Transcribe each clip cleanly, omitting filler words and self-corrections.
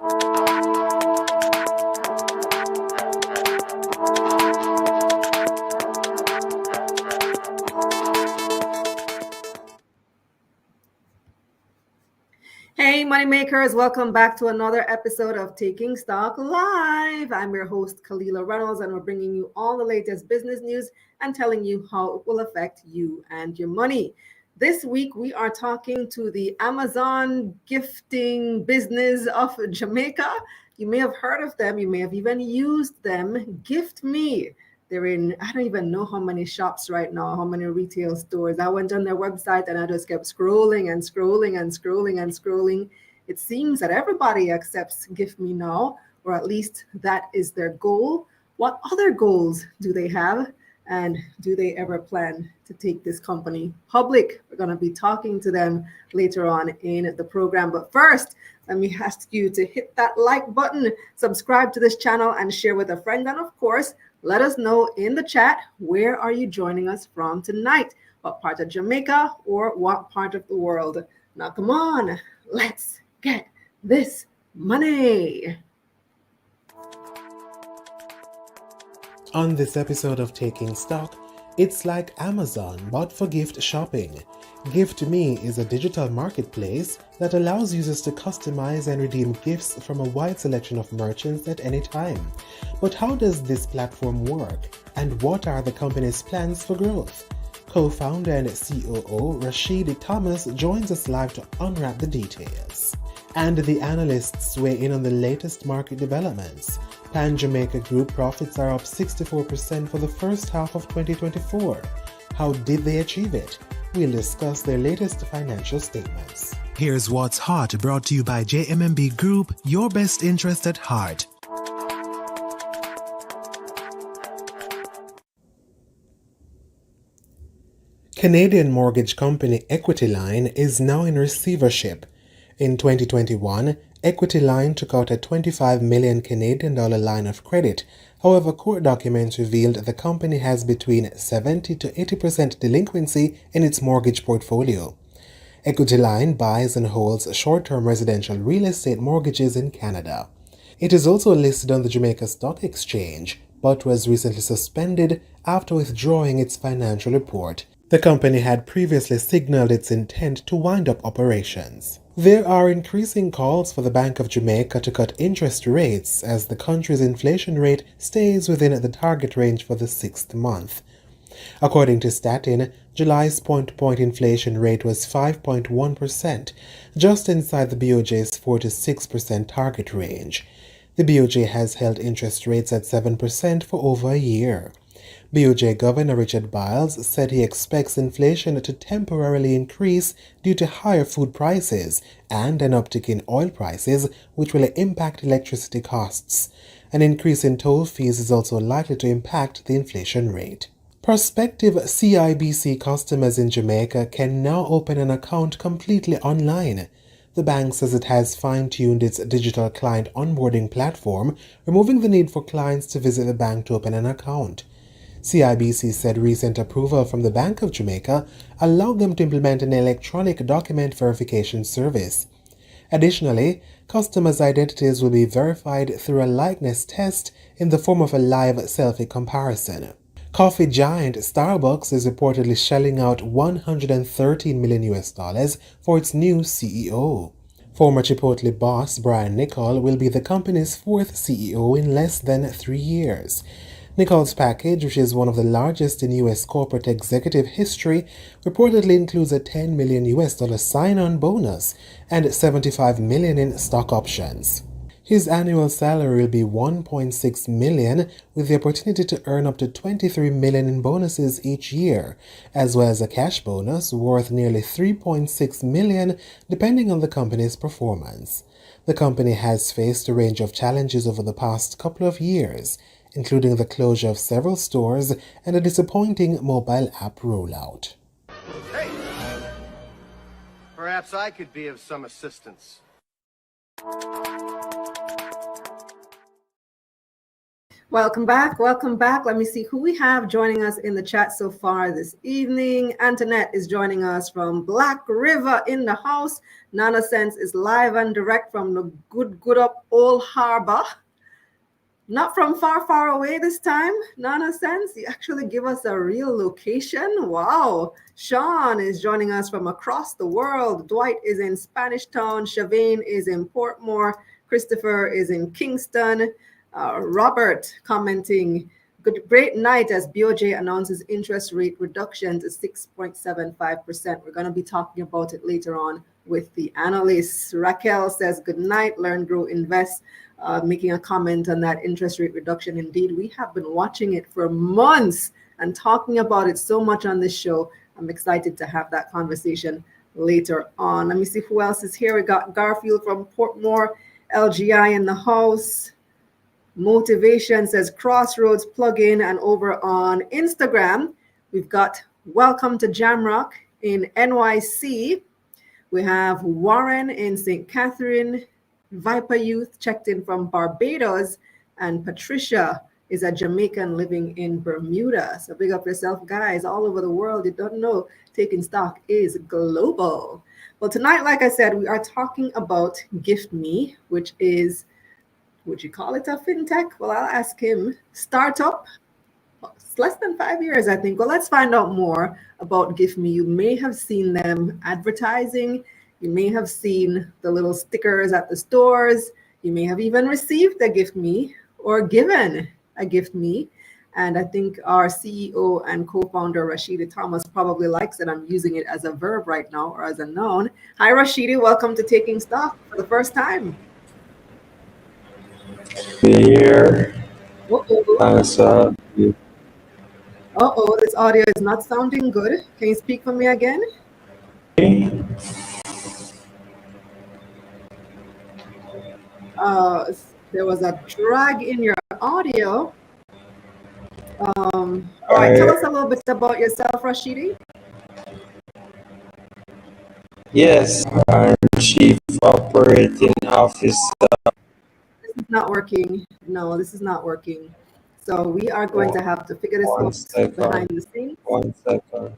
Hey, moneymakers, welcome back to another episode of Taking Stock Live. I'm your host, Kalila Reynolds, and we're bringing you all the latest business news and telling you how it will affect you and your money. This week, we are talking to the Amazon gifting business of Jamaica. You may have heard of them. You may have even used them. GiftMe. They're in, I don't even know how many shops right now, how many retail stores. I went on their website and I just kept scrolling and scrolling and scrolling and scrolling. It seems that everybody accepts GiftMe now, or at least that is their goal. What other goals do they have? And do they ever plan to take this company public? We're going to be talking to them later on in the program. But first, let me ask you to hit that like button, subscribe to this channel, and share with a friend. And of course, let us know in the chat, where are you joining us from tonight? What part of Jamaica or what part of the world? Now, come on, let's get this money. On this episode of Taking Stock, it's like Amazon but for gift shopping. GiftMe is a digital marketplace that allows users to customize and redeem gifts from a wide selection of merchants at any time. But how does this platform work, and what are the company's plans for growth? Co-founder and COO Rashidi Thomas joins us live to unwrap the details. And the analysts weigh in on the latest market developments. Jamaica Group profits are up 64% for the first half of 2024. How did they achieve it? We'll discuss their latest financial statements. Here's what's hot, brought to you by JMMB Group, your best interest at heart. Canadian mortgage company EquityLine is now in receivership. In 2021, EquityLine took out a 25 million Canadian dollar line of credit. However, court documents revealed the company has between 70 to 80% delinquency in its mortgage portfolio. EquityLine buys and holds short-term residential real estate mortgages in Canada. It is also listed on the Jamaica Stock Exchange, but was recently suspended after withdrawing its financial report. The company had previously signaled its intent to wind up operations. There are increasing calls for the Bank of Jamaica to cut interest rates as the country's inflation rate stays within the target range for the sixth month. According to Statin, July's point-to-point inflation rate was 5.1%, just inside the BOJ's 4 to 6% target range. The BOJ has held interest rates at 7% for over a year. BOJ Governor Richard Biles said he expects inflation to temporarily increase due to higher food prices and an uptick in oil prices, which will impact electricity costs. An increase in toll fees is also likely to impact the inflation rate. Prospective CIBC customers in Jamaica can now open an account completely online. The bank says it has fine-tuned its digital client onboarding platform, removing the need for clients to visit the bank to open an account. CIBC said recent approval from the Bank of Jamaica allowed them to implement an electronic document verification service. Additionally, customers' identities will be verified through a likeness test in the form of a live selfie comparison. Coffee giant Starbucks is reportedly shelling out $113 million for its new CEO. Former Chipotle boss Brian Niccol will be the company's fourth CEO in less than 3 years. Niccol's package, which is one of the largest in U.S. corporate executive history, reportedly includes a $10 million sign-on bonus and $75 million in stock options. His annual salary will be $1.6 million, with the opportunity to earn up to $23 million in bonuses each year, as well as a cash bonus worth nearly $3.6 million depending on the company's performance. The company has faced a range of challenges over the past couple of years, including the closure of several stores and a disappointing mobile app rollout. Hey, perhaps I could be of some assistance. Welcome back. Welcome back. Let me see who we have joining us in the chat so far this evening. Antoinette is joining us from Black River in the house. Nana Sense is live and direct from the good up Old Harbor. Not from far, far away this time. Nana Sense, you actually give us a real location. Wow. Sean is joining us from across the world. Dwight is in Spanish Town. Shavane is in Portmore. Christopher is in Kingston. Robert commenting, great night as BOJ announces interest rate reduction to 6.75%. We're going to be talking about it later on with the analysts. Raquel says, good night, learn, grow, invest. Making a comment on that interest rate reduction. Indeed, we have been watching it for months and talking about it so much on this show. I'm excited to have that conversation later on. Let me see who else is here. We got Garfield from Portmore, LGI in the house. Motivation says Crossroads plugin. And over on Instagram, we've got Welcome to Jamrock in NYC. We have Warren in St. Catherine. Viper Youth checked in from Barbados, and Patricia is a Jamaican living in Bermuda. So big up yourself, guys, all over the world. You don't know, Taking Stock is global. Well, tonight, like I said, we are talking about GiftMe, which is, would you call it a fintech? Well, I'll ask him. Startup. It's less than 5 years, I think. Well, let's find out more about GiftMe. You may have seen them advertising. You may have seen the little stickers at the stores. You may have even received a GiftMe or given a GiftMe. And I think our CEO and co-founder, Rashidi Thomas, probably likes it. I'm using it as a verb right now or as a noun. Hi, Rashidi. Welcome to Taking Stock for the first time. Here. Uh-oh, this audio is not sounding good. Can you speak for me again? There was a drag in your audio. All right, tell us a little bit about yourself, Rashidi. Yes, I'm Chief Operating Officer. This is not working. No, this is not working. So we are going to have to figure this out behind the scenes. 1 second.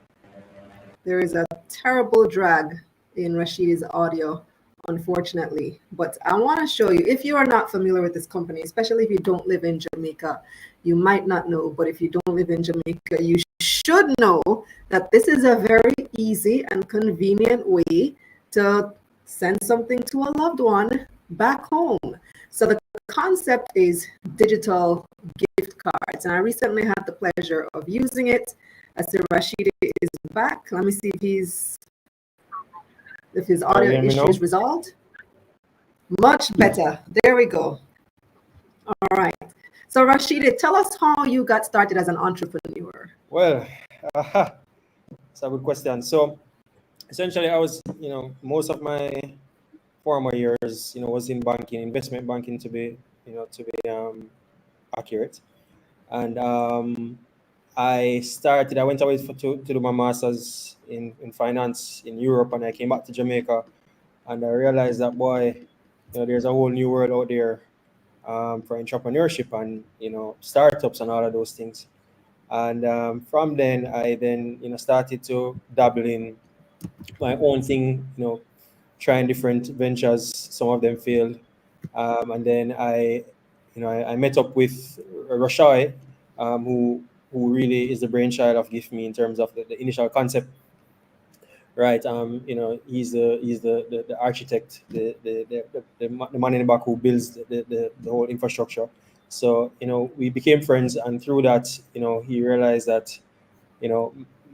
There is a terrible drag in Rashidi's audio, unfortunately. But I want to show you, if you are not familiar with this company, especially if you don't live in Jamaica, you might not know, but if you don't live in Jamaica, you should know that this is a very easy and convenient way to send something to a loved one back home. So the concept is digital gift cards. And I recently had the pleasure of using it. I see Rashidi is back. Let me see if his audio issue is resolved. Much better. There we go. All right. So Rashidi, tell us how you got started as an entrepreneur. Well, it's a good question. So essentially I was, most of my former years, was in banking, investment banking to be accurate. And I went away to do my master's in finance in Europe, and I came back to Jamaica, and I realized that, boy, there's a whole new world out there for entrepreneurship and, startups and all of those things. And from then, I started to dabble in my own thing, trying different ventures. Some of them failed. And then I met up with Rashai, who really is the brainchild of GiftMe in terms of the initial concept. Right. He's the architect, the man in the back who builds the whole infrastructure. So, we became friends, and through that, he realized that,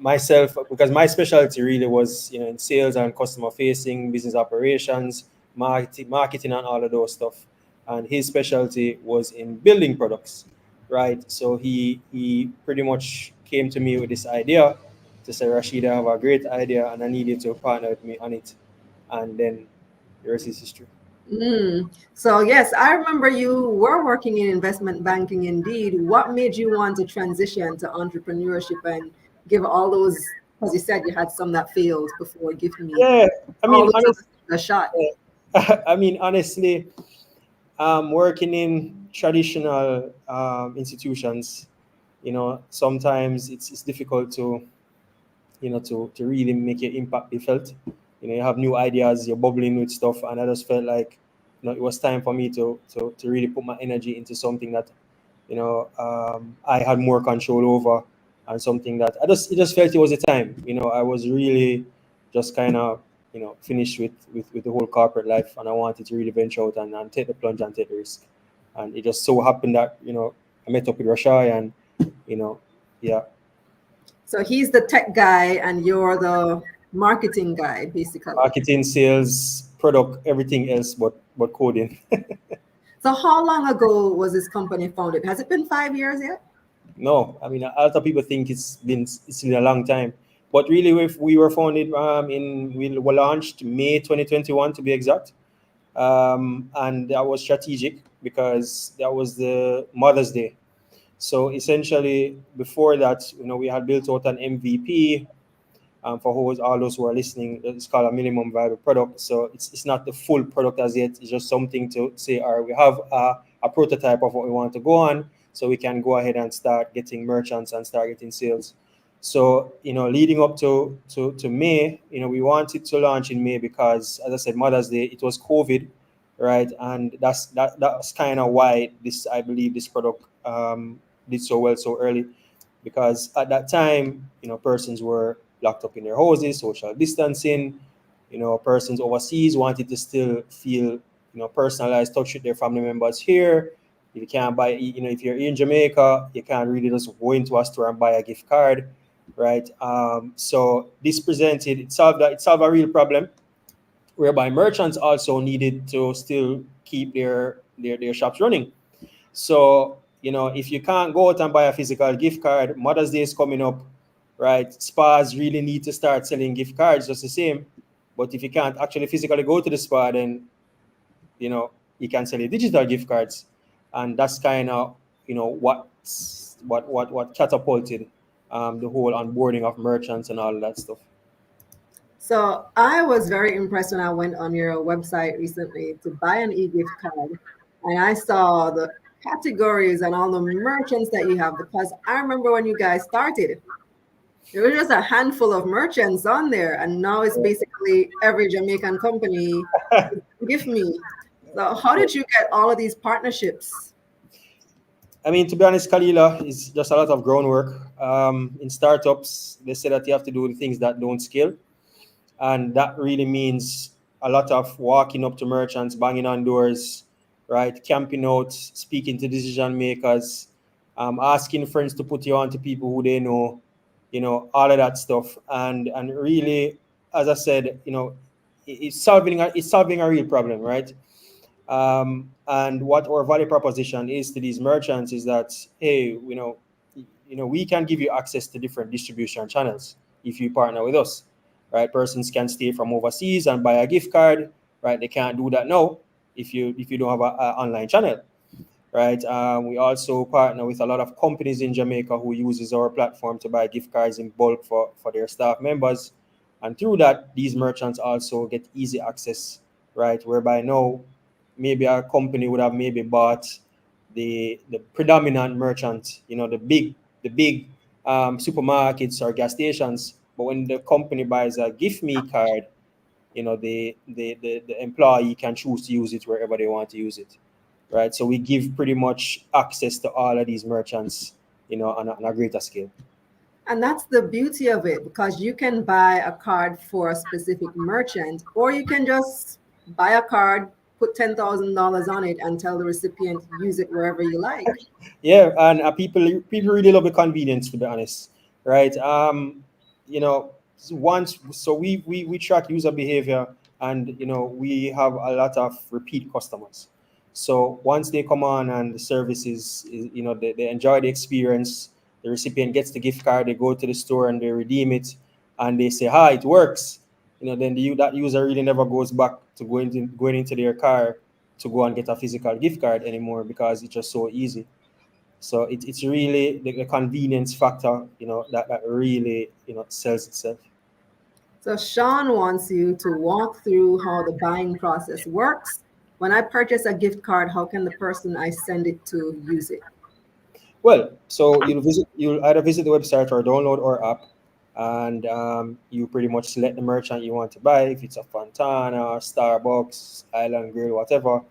myself, because my specialty really was, in sales and customer facing, business operations, marketing and all of those stuff. And his specialty was in building products, right? So he pretty much came to me with this idea to say, Rashid, I have a great idea and I need you to partner with me on it. And then the rest is history. So yes, I remember you were working in investment banking indeed. What made you want to transition to entrepreneurship and give all those, as you said, you had some that failed before GiftMe? Yeah, I mean, honestly, a shot. I mean, honestly, Working in traditional institutions, sometimes it's difficult to, to really make your impact be felt. You have new ideas, you're bubbling with stuff, and I just felt like, it was time for me to really put my energy into something that, I had more control over, and something that it just felt it was a time. I was really just kind of, finished with the whole corporate life, and I wanted to really venture out and take the plunge and take the risk. And it just so happened that, I met up with Rashai, and, yeah. So he's the tech guy and you're the marketing guy, basically. Marketing, sales, product, everything else but coding. So how long ago was this company founded? Has it been 5 years yet? No, I mean, a lot of people think it's been a long time, but really, we were founded we were launched May 2021 to be exact, and that was strategic because that was the Mother's Day. So essentially, before that, we had built out an MVP. For all those who are listening, it's called a minimum viable product. So it's not the full product as yet. It's just something to say, all right, we have a prototype of what we want to go on, so we can go ahead and start getting merchants and start getting sales. So, leading up to May, we wanted to launch in May because, as I said, Mother's Day, it was COVID, right? And that's kind of why I believe this product did so well so early, because at that time, persons were locked up in their houses, social distancing. Persons overseas wanted to still feel, personalized touch with their family members here. You can't buy, if you're in Jamaica, you can't really just go into a store and buy a gift card, right? So this it solved a real problem, whereby merchants also needed to still keep their shops running. So, if you can't go out and buy a physical gift card, Mother's Day is coming up, right? Spas really need to start selling gift cards just the same. But if you can't actually physically go to the spa, then, you can sell your digital gift cards. And that's kind of, what catapulted the whole onboarding of merchants and all that stuff. So I was very impressed when I went on your website recently to buy an e-gift card, and I saw the categories and all the merchants that you have, because I remember when you guys started, there was just a handful of merchants on there, and now it's basically every Jamaican company. GiftMe. So how did you get all of these partnerships? I mean, to be honest, Kalila, it's just a lot of groundwork. In startups, they say that you have to do the things that don't scale. And that really means a lot of walking up to merchants, banging on doors, right? Camping out, speaking to decision makers, asking friends to put you on to people who they know, all of that stuff. And really, as I said, it's solving a real problem, right? And what our value proposition is to these merchants is that, hey, we can give you access to different distribution channels if you partner with us, right? Persons can stay from overseas and buy a gift card, right? They can't do that now if you don't have an online channel, right? We also partner with a lot of companies in Jamaica who uses our platform to buy gift cards in bulk for their staff members. And through that, these merchants also get easy access, right? Whereby now maybe a company would have maybe bought the predominant merchant, the big supermarkets or gas stations. But when the company buys a GiftMe card, the employee can choose to use it wherever they want to use it, right? So we give pretty much access to all of these merchants, on a greater scale. And that's the beauty of it, because you can buy a card for a specific merchant, or you can just buy a card, put $10,000 on it, and tell the recipient use it wherever you like. Yeah, and people really love the convenience, to be honest, right? You know, we track user behavior, and we have a lot of repeat customers. So once they come on and the service they enjoy the experience, the recipient gets the gift card, they go to the store and they redeem it, and they say, "Hi, it works." Then that user really never goes back to going into their car to go and get a physical gift card anymore, because it's just so easy. So it's really the convenience factor, that really, sells itself. So Sean wants you to walk through how the buying process works when I purchase a gift card, how can the person I send it to use it? Well, so you'll either visit the website or download our app, and you pretty much select the merchant you want to buy. If it's a Fontana, Starbucks, Island Grill, whatever,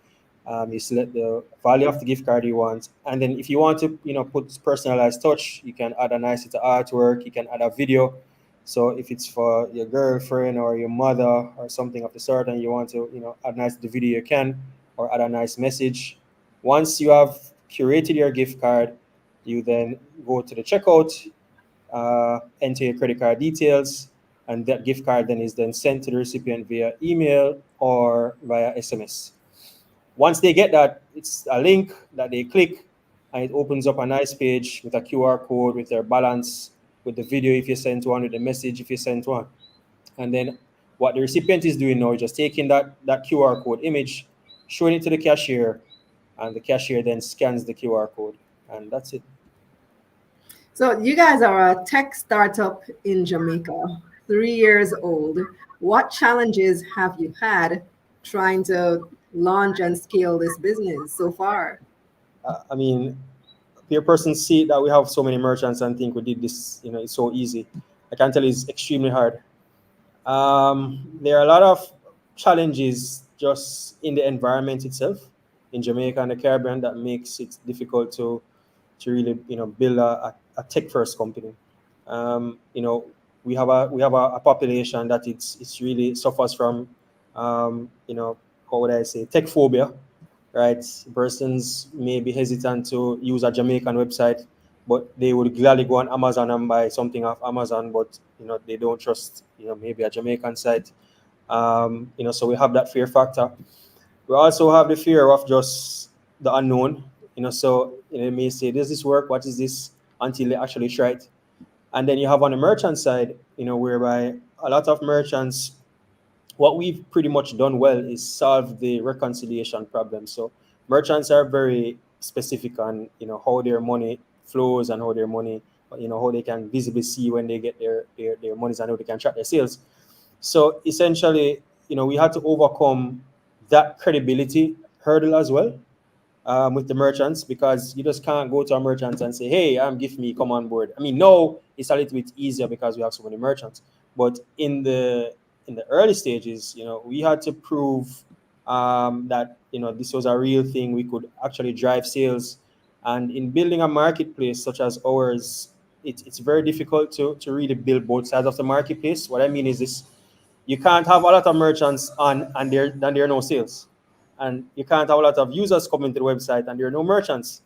you select the value of the gift card you want, and then if you want to, put personalized touch, you can add a nice little artwork. You can add a video. So if it's for your girlfriend or your mother or something of the sort, and you want to, add nice the video, you can, or add a nice message. Once you have curated your gift card, you then go to the checkout, enter your credit card details, and that gift card then is then sent to the recipient via email or via SMS. Once they get that, it's a link that they click, and it opens up a nice page with a QR code with their balance, with the video if you send one, with the message if you send one. And then what the recipient is doing now is just taking that QR code image, showing it to the cashier, and the cashier then scans the QR code, and that's it. So you guys are a tech startup in Jamaica, 3 years old. What challenges have you had trying to launch and scale this business so far? I mean, peer persons see that we have so many merchants and think we did this, it's so easy. I can tell you it's extremely hard. There are a lot of challenges just in the environment itself in Jamaica and the Caribbean that makes it difficult to really build a tech first company. We have a population that it's really suffers from how would I say, tech phobia, right? Persons may be hesitant to use a Jamaican website, but they would gladly go on Amazon and buy something off Amazon, but they don't trust maybe a Jamaican site. So we have that fear factor. We also have the fear of just the unknown. So they may say, "Does this work? What is this?" Until they actually try it. And then you have on the merchant side, whereby a lot of merchants, what we've pretty much done well is solve the reconciliation problem. So merchants are very specific on how their money flows and how their money, how they can visibly see when they get their monies and how they can track their sales. So essentially, we had to overcome that credibility hurdle as well, with the merchants, because you just can't go to a merchant and say, "Hey, I'm GiftMe, come on board." I mean, no, it's a little bit easier because we have so many merchants, but in the early stages, we had to prove that this was a real thing. We could actually drive sales, and in building a marketplace such as ours, it's very difficult to really build both sides of the marketplace. What I mean is this: you can't have a lot of merchants on and there are no sales, and you can't have a lot of users coming to the website and there are no merchants,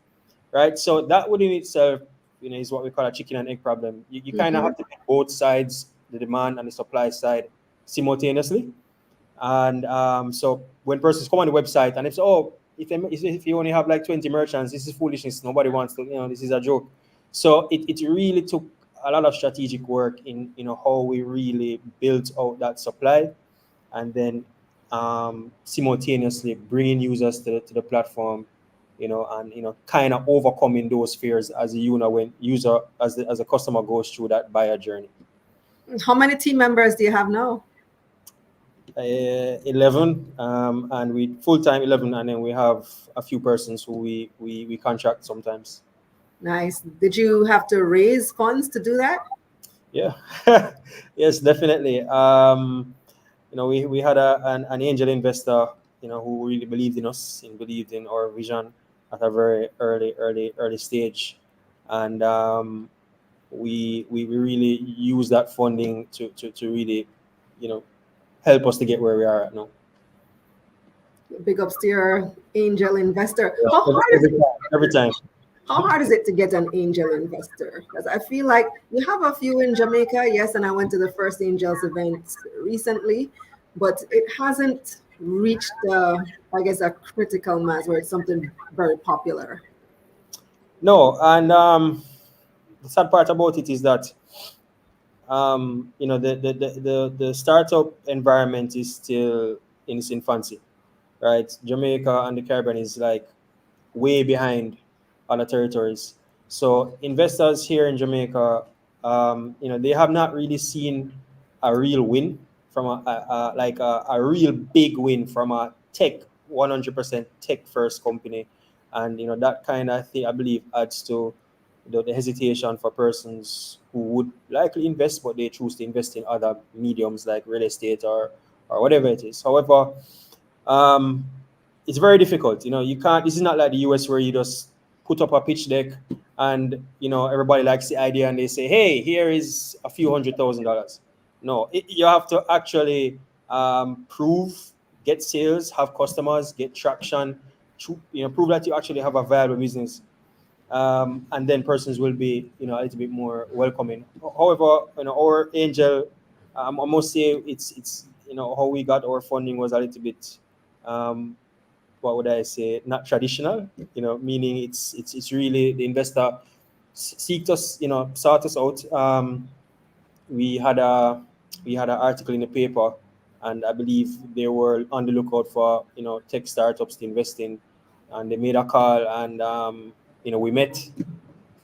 right? So that within itself, is what we call a chicken and egg problem. You kind of have to make both sides, the demand and the supply side, simultaneously. And so when persons come on the website and it's, "Oh, if you only have like 20 merchants, this is foolishness. Nobody wants to, this is a joke." So it really took a lot of strategic work in how we really built out that supply, and then simultaneously bringing users to the platform, and kind of overcoming those fears as when user as the customer goes through that buyer journey. How many team members do you have now? 11, and we full-time 11, and then we have a few persons who we contract sometimes. Nice. Did you have to raise funds to do that? Yeah. Yes, definitely. We had an angel investor, who really believed in us and believed in our vision at a very early stage, and we really use that funding to really, help us to get where we are at now. Big ups to your angel investor. Yeah, How hard is it? every time. How hard is it to get an angel investor? Because I feel like we have a few in Jamaica, yes, and I went to the first angels event recently, but it hasn't reached I guess, a critical mass where it's something very popular. No, and the sad part about it is that the startup environment is still in its infancy, right? Jamaica and the Caribbean is like way behind other territories. So investors here in Jamaica, they have not really seen a real win from a real big win from a tech 100% tech first company, and that kind of thing, I believe, adds to the hesitation for persons who would likely invest, but they choose to invest in other mediums like real estate or whatever it is. However, um, it's very difficult. You can't. This is not like the US where you just put up a pitch deck and everybody likes the idea and they say, "Hey, here is a few $100,000." No, you have to actually prove, get sales, have customers, get traction, prove that you actually have a viable business, and then persons will be a little bit more welcoming. However, our angel, I must say it's how we got our funding was a little bit, what would I say, not traditional. Meaning it's really the investor seeked us, sought us out. We had a we had an article in the paper, and I believe they were on the lookout for tech startups to invest in, and they made a call, and we met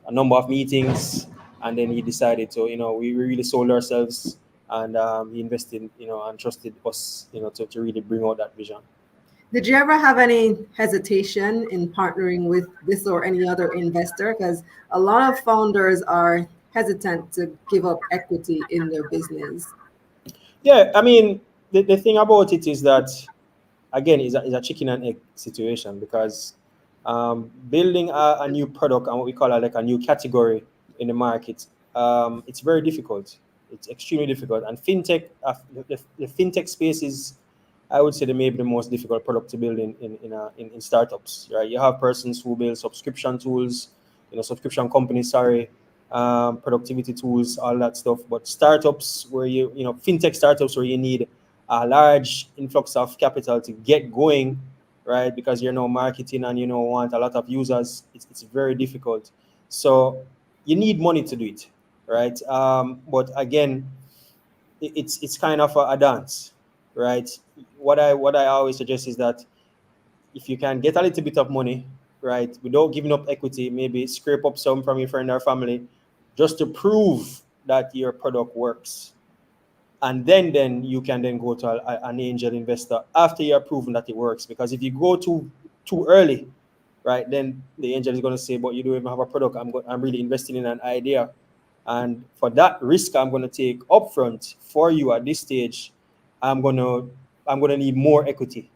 a number of meetings, and then he decided to, we really sold ourselves, and he invested, and trusted us, to really bring out that vision. Did you ever have any hesitation in partnering with this or any other investor? Because a lot of founders are hesitant to give up equity in their business. Yeah, I mean, the thing about it is that, again, is a chicken and egg situation, because building a new product and what we call like a new category in the market, it's very difficult. It's extremely difficult. And fintech, the fintech space is, I would say, the maybe the most difficult product to build in startups. Right? You have persons who build subscription tools, subscription companies, sorry, productivity tools, all that stuff. But startups where fintech startups where you need a large influx of capital to get going, right? Because you're now marketing and want a lot of users. It's very difficult. So you need money to do it, right? But again, it's kind of a dance, right? What I always suggest is that if you can get a little bit of money, right, without giving up equity, maybe scrape up some from your friend or family, just to prove that your product works, and then you can then go to an angel investor after you have proven that it works. Because if you go too early, right, then the angel is going to say, but you don't even have a product. I'm really investing in an idea, and for that risk I'm going to take upfront for you at this stage, i'm going to need more equity,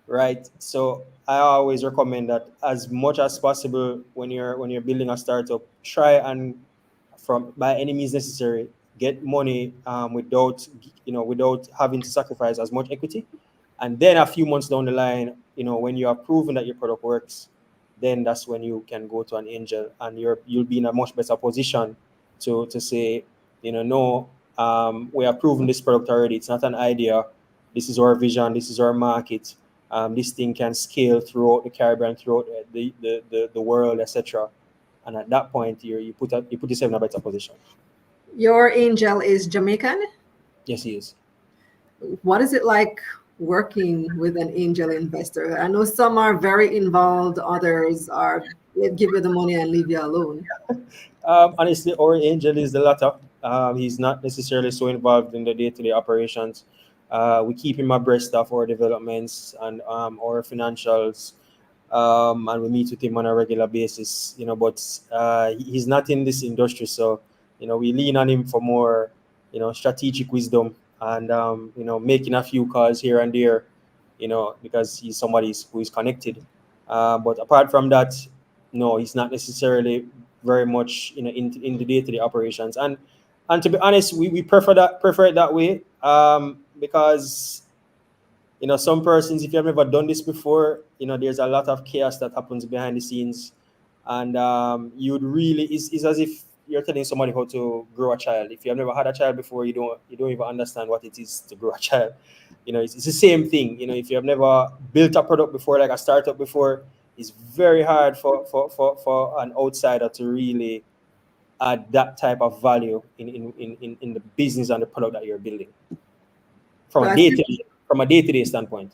right? So I always recommend that as much as possible, when you're building a startup, try and, from by any means necessary, get money, without having to sacrifice as much equity. And then a few months down the line, when you are proven that your product works, then that's when you can go to an angel, and you'll be in a much better position to say, no, we have proven this product already. It's not an idea. This is our vision. This is our market. This thing can scale throughout the Caribbean, throughout the world, etc. And at that point, you put yourself in a better position. Your angel is Jamaican. Yes, he is. What is it like working with an angel investor? I know some are very involved, others are give you the money and leave you alone. Honestly, our angel is the latter. He's not necessarily so involved in the day-to-day operations. We keep him abreast of our developments and our financials, and we meet with him on a regular basis. But he's not in this industry, so we lean on him for more, strategic wisdom, and making a few calls here and there, because he's somebody who is connected. But apart from that, no, he's not necessarily very much in the day-to-day operations. And to be honest, we prefer it that way, because some persons, if you have never done this before, there's a lot of chaos that happens behind the scenes, and you'd really, it's as if you're telling somebody how to grow a child. If you have never had a child before, you don't even understand what it is to grow a child. It's the same thing. If you have never built a product before, like a startup before, it's very hard for an outsider to really add that type of value in the business and the product that you're building from So a I day think to from a day-to-day standpoint.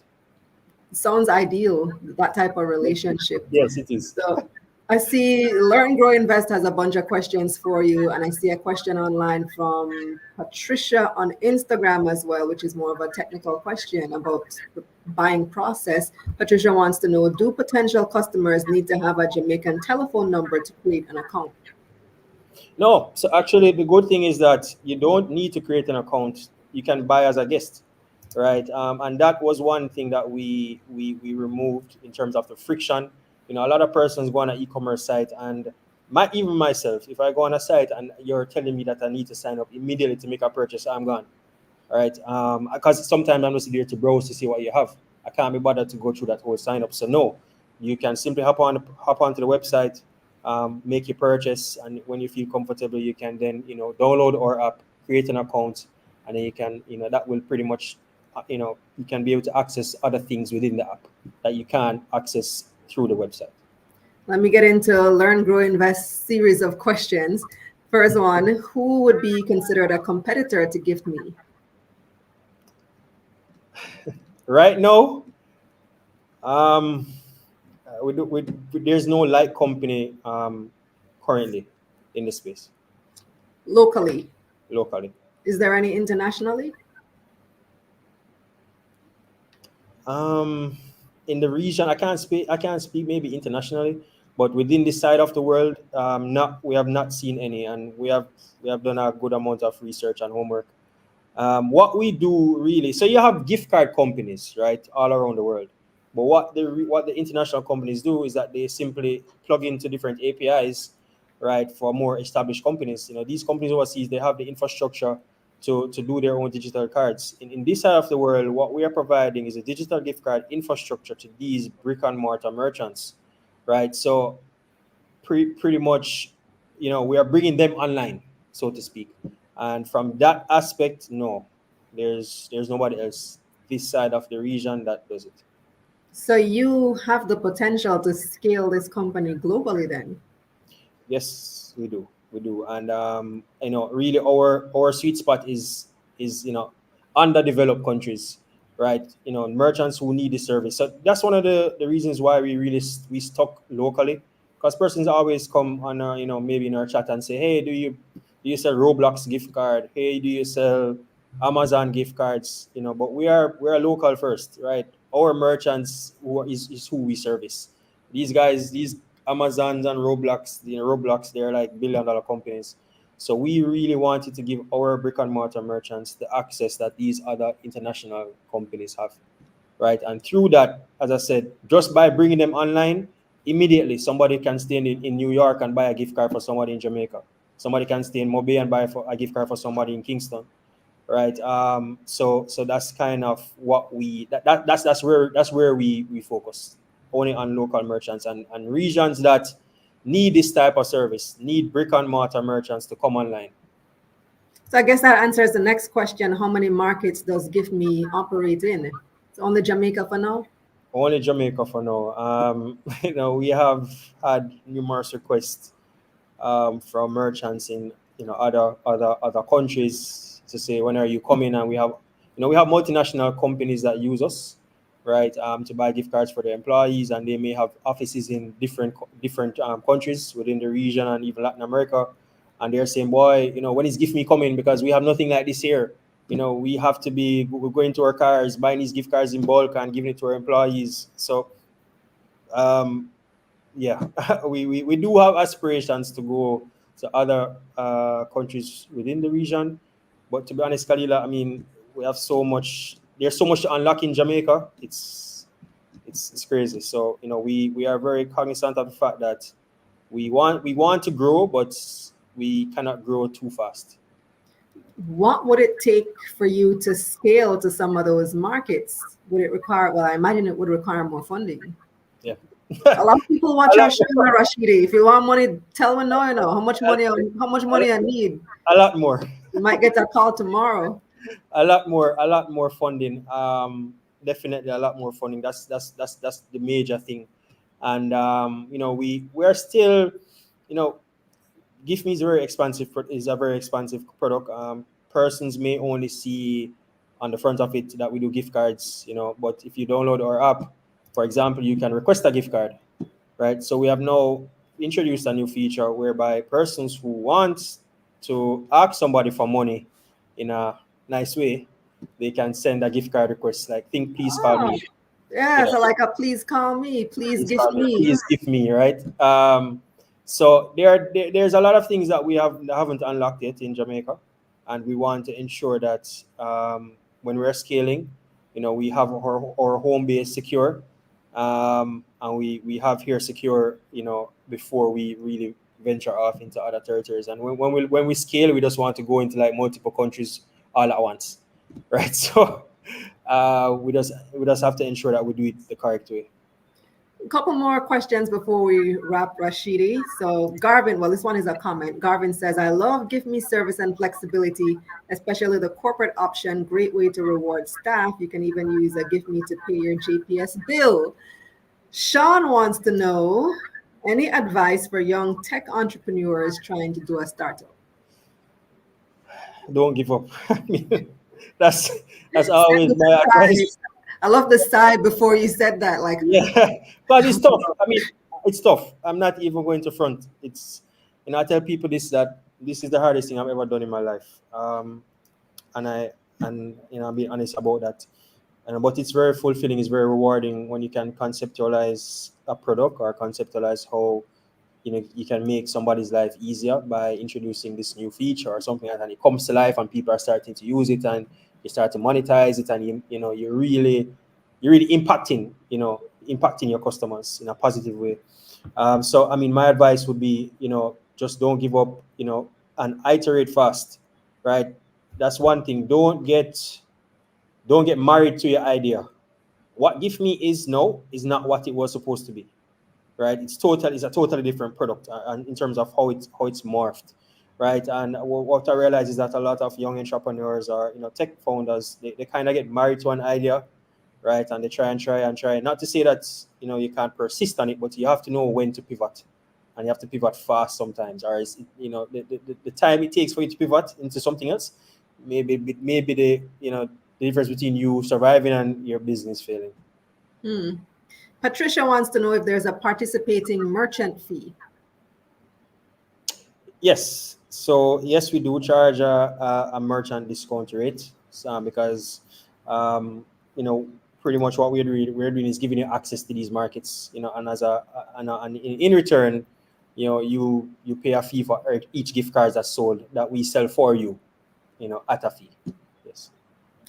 sounds ideal, that type of relationship. Yes, it is. So I see Learn, Grow, Invest has a bunch of questions for you. And I see a question online from Patricia on Instagram as well, which is more of a technical question about the buying process. Patricia wants to know, do potential customers need to have a Jamaican telephone number to create an account? No, so actually the good thing is that you don't need to create an account. You can buy as a guest, right? And that was one thing that we removed in terms of the friction. A lot of persons go on an e-commerce site, and even myself, if I go on a site and you're telling me that I need to sign up immediately to make a purchase, I'm gone. All right. Because sometimes I'm just there to browse to see what you have. I can't be bothered to go through that whole sign up. So no, you can simply hop onto the website, make your purchase, and when you feel comfortable, you can then download our app, create an account, and then you can that will pretty much you can be able to access other things within the app that you can't access through the website. Let me get into Learn, Grow, Invest series of questions. First one, who would be considered a competitor to GiftMe? Right now, there's no like company currently in the space Locally. locally. Is there any internationally? In the region, I can't speak maybe internationally, but within this side of the world, not we have not seen any, and we have done a good amount of research and homework. What we do really, so you have gift card companies, right, all around the world. But what the international companies do is that they simply plug into different APIs, right, for more established companies. These companies overseas, they have the infrastructure to do their own digital cards. In this side of the world, what we are providing is a digital gift card infrastructure to these brick and mortar merchants, right? So pretty much, we are bringing them online, so to speak. And from that aspect, no, there's nobody else this side of the region that does it. So you have the potential to scale this company globally then? Yes, we do, and really our sweet spot is underdeveloped countries, right? Merchants who need the service. So that's one of the reasons why we stuck locally, because persons always come on maybe in our chat and say, hey, do you sell Roblox gift card? Hey, do you sell Amazon gift cards? But we're local first, right? Our merchants is who we service. These guys, these Amazons and Roblox, they're like billion-dollar companies. So we really wanted to give our brick and mortar merchants the access that these other international companies have, right? And through that, as I said, just by bringing them online, immediately somebody can stay in New York and buy a gift card for somebody in Jamaica. Somebody can stay in Mobile and buy for a gift card for somebody in Kingston, right? So that's kind of what that's where we focus, only on local merchants and regions that need this type of service, need brick and mortar merchants to come online. So I guess that answers the next question. How many markets does GiftMe operate in? It's only Jamaica for now? Only Jamaica for now. We have had numerous requests from merchants in other countries to say, when are you coming? And we have multinational companies that use us, right, to buy gift cards for their employees, and they may have offices in different countries within the region and even Latin America, and they're saying, boy, when is Gift Me coming? Because we have nothing like this here. We have to be we're going to our cars, buying these gift cards in bulk and giving it to our employees. So um, yeah, we do have aspirations to go to other countries within the region, but to be honest, Kalila, I mean, we have so much. There's so much to unlock in Jamaica. It's crazy. So we are very cognizant of the fact that we want to grow, but we cannot grow too fast. What would it take for you to scale to some of those markets? Would it require, well, I imagine it would require more funding. Yeah. A lot of people watch A our lot, show, Rashidi. If you want money, tell me no, how much money, I need. a lot more. You might get a call tomorrow. A lot more funding. Definitely a lot more funding. That's the major thing. And we are still, you know GiftMe is a very expensive product. Persons may only see on the front of it that we do gift cards, but if you download our app, for example, you can request a gift card, right? So we have now introduced a new feature whereby persons who want to ask somebody for money in a nice way, they can send a gift card request like think please call Oh, me. yeah. You know, So like a please call me, please please gift call me, me. please give me, right? So there's a lot of things that we haven't unlocked yet in Jamaica, and we want to ensure that when we're scaling, we have our home base secure, and we have here secure, before we really venture off into other territories. And when we scale, we just want to go into like multiple countries all at once, right? So we just have to ensure that we do it the correct way. A couple more questions before we wrap, Rashidi. So Garvin, well, this one is a comment. Garvin says, I love Give Me service and flexibility, especially the corporate option. Great way to reward staff. You can even use a Give Me to pay your JPS bill. Sean wants to know any advice for young tech entrepreneurs trying to do a startup. Don't give up. I mean, that's that's Said always with my a sigh. advice. I love the sigh before you said that. Like, Yeah, because it's tough. I mean, it's tough. I'm not even going to front. I tell people this, that this is the hardest thing I've ever done in my life. And I'm being honest about that. But it's very fulfilling. It's very rewarding when you can conceptualize a product or conceptualize how you can make somebody's life easier by introducing this new feature or something, and it comes to life and people are starting to use it and you start to monetize it, and you're really impacting your customers in a positive way. So I mean, my advice would be, just don't give up, and iterate fast, right? That's one thing. Don't get married to your idea. What Give Me is now is not what it was supposed to be, right? It's a totally different product, and in terms of how it's morphed, right? And what I realize is that a lot of young entrepreneurs or tech founders, they kind of get married to an idea, right? And they try and try and try. Not to say that you can't persist on it, but you have to know when to pivot, and you have to pivot fast sometimes, or the time it takes for you to pivot into something else, maybe the difference between you surviving and your business failing. hmm. Patricia wants to know if there's a participating merchant fee. Yes. So yes, we do charge a merchant discount rate, because um, you know pretty much what we're doing is giving you access to these markets, and as and in return, you pay a fee for each gift card that's sold that we sell for you, at a fee. Yes.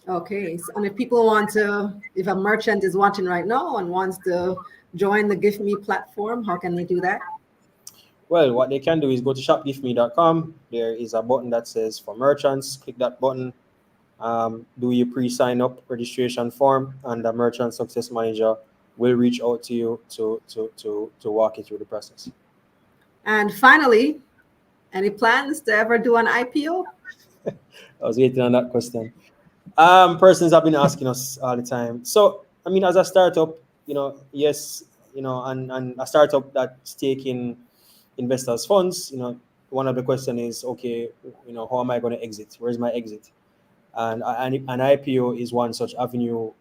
Okay. So, and if people want to, if a merchant is watching right now and wants to join the Give Me platform, how can they do that? Well, what they can do is go to shopgiftme.com. There is a button that says for merchants. Click that button. Do your pre-sign up registration form, and the merchant success manager will reach out to you to walk you through the process. And finally, any plans to ever do an IPO? I was waiting on that question. Persons have been asking us all the time. So, I mean, as a startup, yes, and a startup that's taking investors' funds, one of the question is, okay, how am I going to exit? Where's my exit? And an IPO is one such avenue,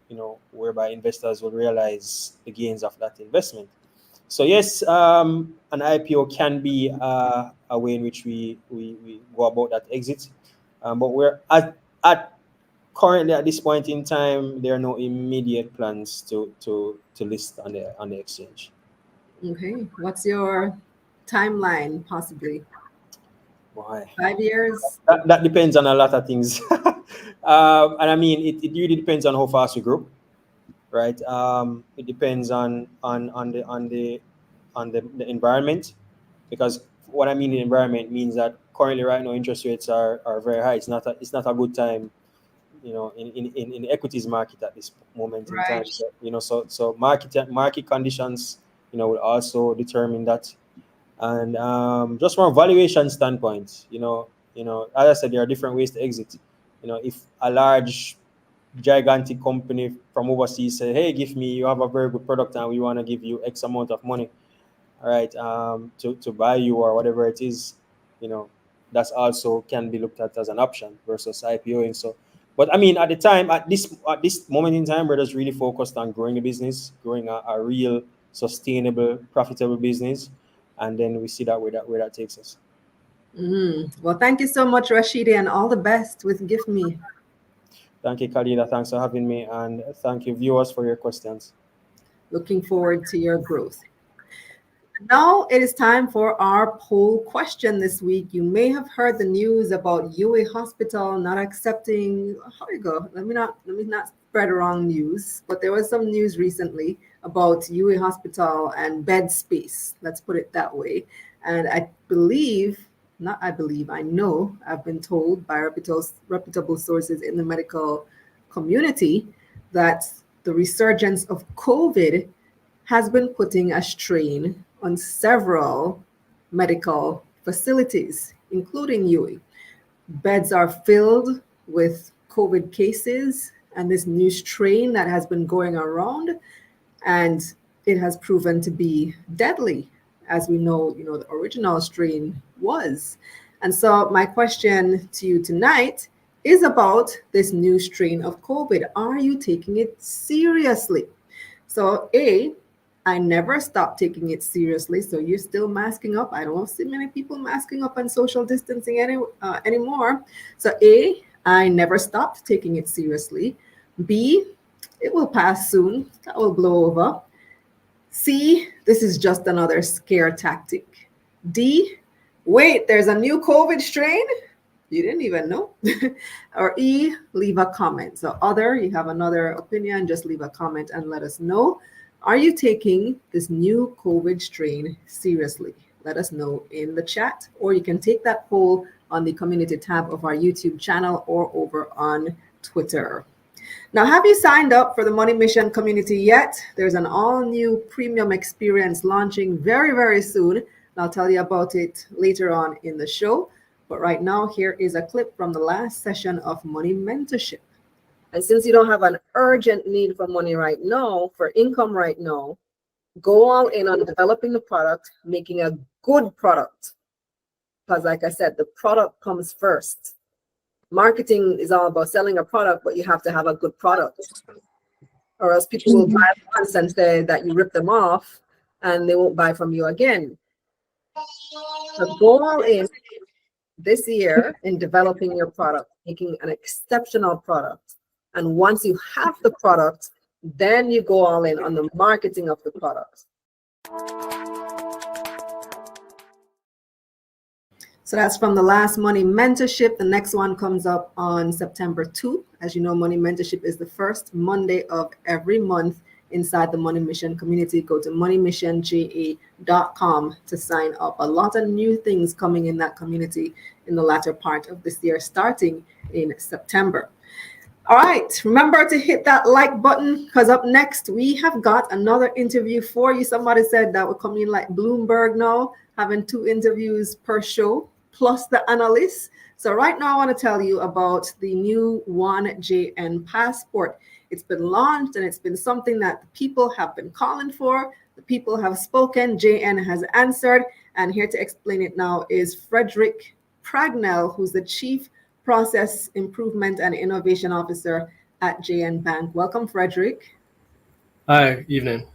whereby investors will realize the gains of that investment. So yes, an IPO can be a way in which we go about that exit, but we're at currently at this point in time, there are no immediate plans to list on the exchange. Okay. What's your timeline, possibly? Why? 5 years? That depends on a lot of things, and I mean, it really depends on how fast we grow, right? It depends on the environment, because what I mean the environment means that currently right now interest rates are very high. It's not a good time, in the equities market at this moment in time. Right. So market conditions, will also determine that. And just from a valuation standpoint, as I said, there are different ways to exit. If a large gigantic company from overseas say, hey, give me, you have a very good product and we want to give you X amount of money, all right, to buy you or whatever it is, you know, that's also can be looked at as an option versus IPOing. So, but I mean, at this moment in time, we're just really focused on growing the business, growing a real sustainable, profitable business. and then we see that where that takes us. Well, thank you so much, Rashidi, and all the best with GiftMe. Thank you, Khalida. Thanks for having me, and thank you, viewers, for your questions. Looking forward to your growth. Now it is time for our poll question this week. You may have heard the news about UA Hospital not accepting. How you go? Let me not spread wrong news. But there was some news recently about UA Hospital and bed space. Let's put it that way. And I know I've been told by reputable sources in the medical community that the resurgence of COVID has been putting a strain on several medical facilities, including UA. Beds are filled with COVID cases and this new strain that has been going around, and it has proven to be deadly, as we know, the original strain was. And so my question to you tonight is about this new strain of COVID. Are you taking it seriously? So I never stopped taking it seriously. So you're still masking up. I don't see many people masking up and social distancing anymore. So I never stopped taking it seriously. B, it will pass soon. That will blow over. C, this is just another scare tactic. D, wait, there's a new COVID strain? You didn't even know. Or E, leave a comment. So you have another opinion, just leave a comment and let us know. Are you taking this new COVID strain seriously? Let us know in the chat, or you can take that poll on the community tab of our YouTube channel or over on Twitter. Now, have you signed up for the Money Mission community yet? There's an all-new premium experience launching very, very soon. And I'll tell you about it later on in the show. But right now, here is a clip from the last session of Money Mentorship. And since you don't have an urgent need for money right now, for income right now, go all in on developing the product, making a good product. Because like I said, the product comes first. Marketing is all about selling a product, but you have to have a good product. Or else people will buy once and say that you ripped them off and they won't buy from you again. So go all in this year in developing your product, making an exceptional product. And once you have the product, then you go all in on the marketing of the product. So that's from the last Money Mentorship. The next one comes up on September 2. As you know, Money Mentorship is the first Monday of every month inside the Money Mission community. Go to moneymissionja.com to sign up. A lot of new things coming in that community in the latter part of this year, starting in September. All right, remember to hit that like button, because up next we have got another interview for you. Somebody said that would come in like Bloomberg now, having 2 interviews per show, plus the analysts. So right now I want to tell you about the new 1JN passport. It's been launched and it's been something that the people have been calling for. The people have spoken, JN has answered, and here to explain it now is Frederick Pragnell, who's the Chief Process Improvement and Innovation Officer at JN Bank. Welcome, Frederick. Hi, evening.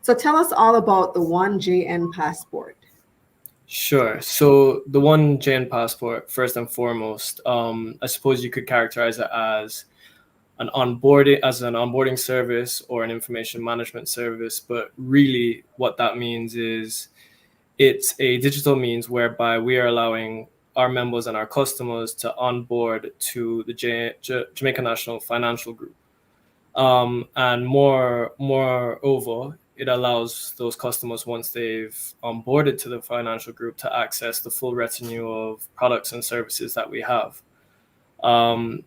So tell us all about the 1JN passport. Sure. So the 1JN passport, first and foremost, I suppose you could characterize it as an onboarding service or an information management service. But really what that means is it's a digital means whereby we are allowing our members and our customers to onboard to the Jamaica National Financial Group. And moreover, it allows those customers, once they've onboarded to the financial group, to access the full retinue of products and services that we have. And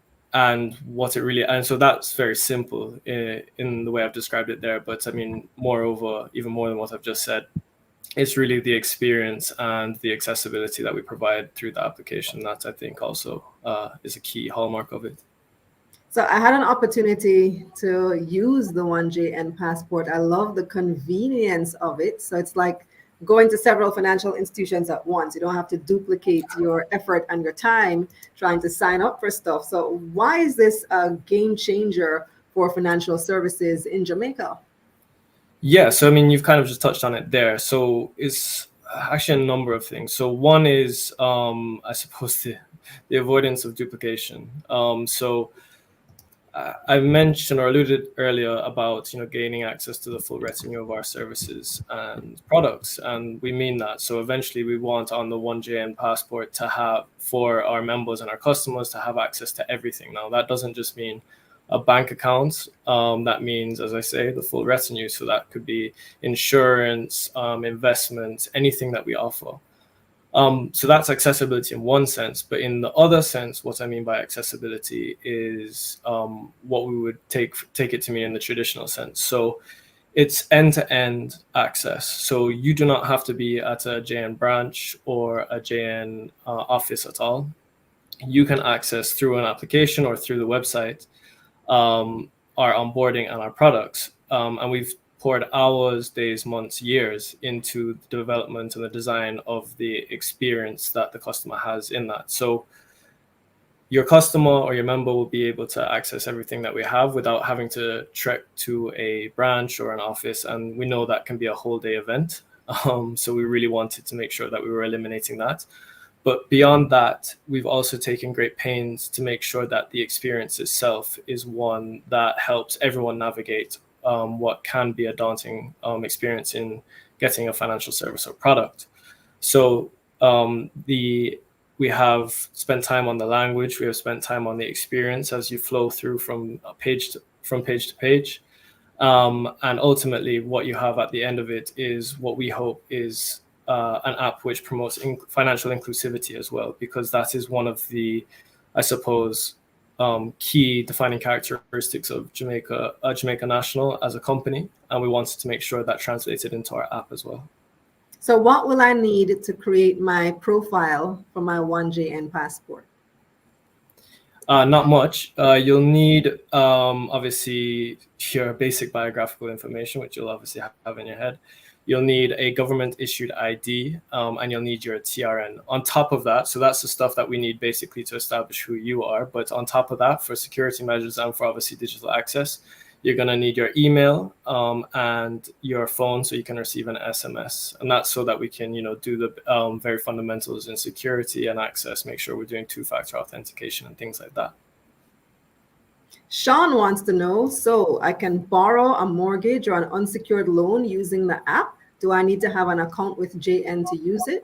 so that's very simple in the way I've described it there. But I mean, moreover, even more than what I've just said, it's really the experience and the accessibility that we provide through the application that I think also is a key hallmark of it. So I had an opportunity to use the 1JN passport. I love the convenience of it. So it's like going to several financial institutions at once. You don't have to duplicate your effort and your time trying to sign up for stuff. So why is this a game changer for financial services in Jamaica? Yeah, so I mean, you've kind of just touched on it there. So it's actually a number of things. So one is, I suppose, the avoidance of duplication. So I mentioned or alluded earlier about gaining access to the full retinue of our services and products, and we mean that. So eventually, we want on the 1JN passport to have for our members and our customers to have access to everything. Now that doesn't just mean a bank account. That means, as I say, the full retinue. So that could be insurance, investments, anything that we offer. So that's accessibility in one sense, but in the other sense, what I mean by accessibility is what we would take it to mean in the traditional sense. So it's end-to-end access. So you do not have to be at a JN branch or a JN office at all. You can access through an application or through the website our onboarding and our products. And we've poured hours, days, months, years into the development and the design of the experience that the customer has in that. So your customer or your member will be able to access everything that we have without having to trek to a branch or an office. And we know that can be a whole day event. So we really wanted to make sure that we were eliminating that. But beyond that, we've also taken great pains to make sure that the experience itself is one that helps everyone navigate what can be a daunting experience in getting a financial service or product. So we have spent time on the language, we have spent time on the experience as you flow through from page to page. And ultimately, what you have at the end of it is what we hope is an app which promotes financial inclusivity as well, because that is one of the, I suppose, key defining characteristics of Jamaica National as a company, and we wanted to make sure that translated into our app as well. So what will I need to create my profile for my 1JN passport? Not much. You'll need, obviously, your basic biographical information, which you'll obviously have in your head. You'll need a government-issued ID, and you'll need your TRN. On top of that, so that's the stuff that we need basically to establish who you are. But on top of that, for security measures and for obviously digital access, you're going to need your email and your phone so you can receive an SMS. And that's so that we can, do the very fundamentals in security and access, make sure we're doing two-factor authentication and things like that. Sean wants to know, so I can borrow a mortgage or an unsecured loan using the app. Do I need to have an account with JN to use it?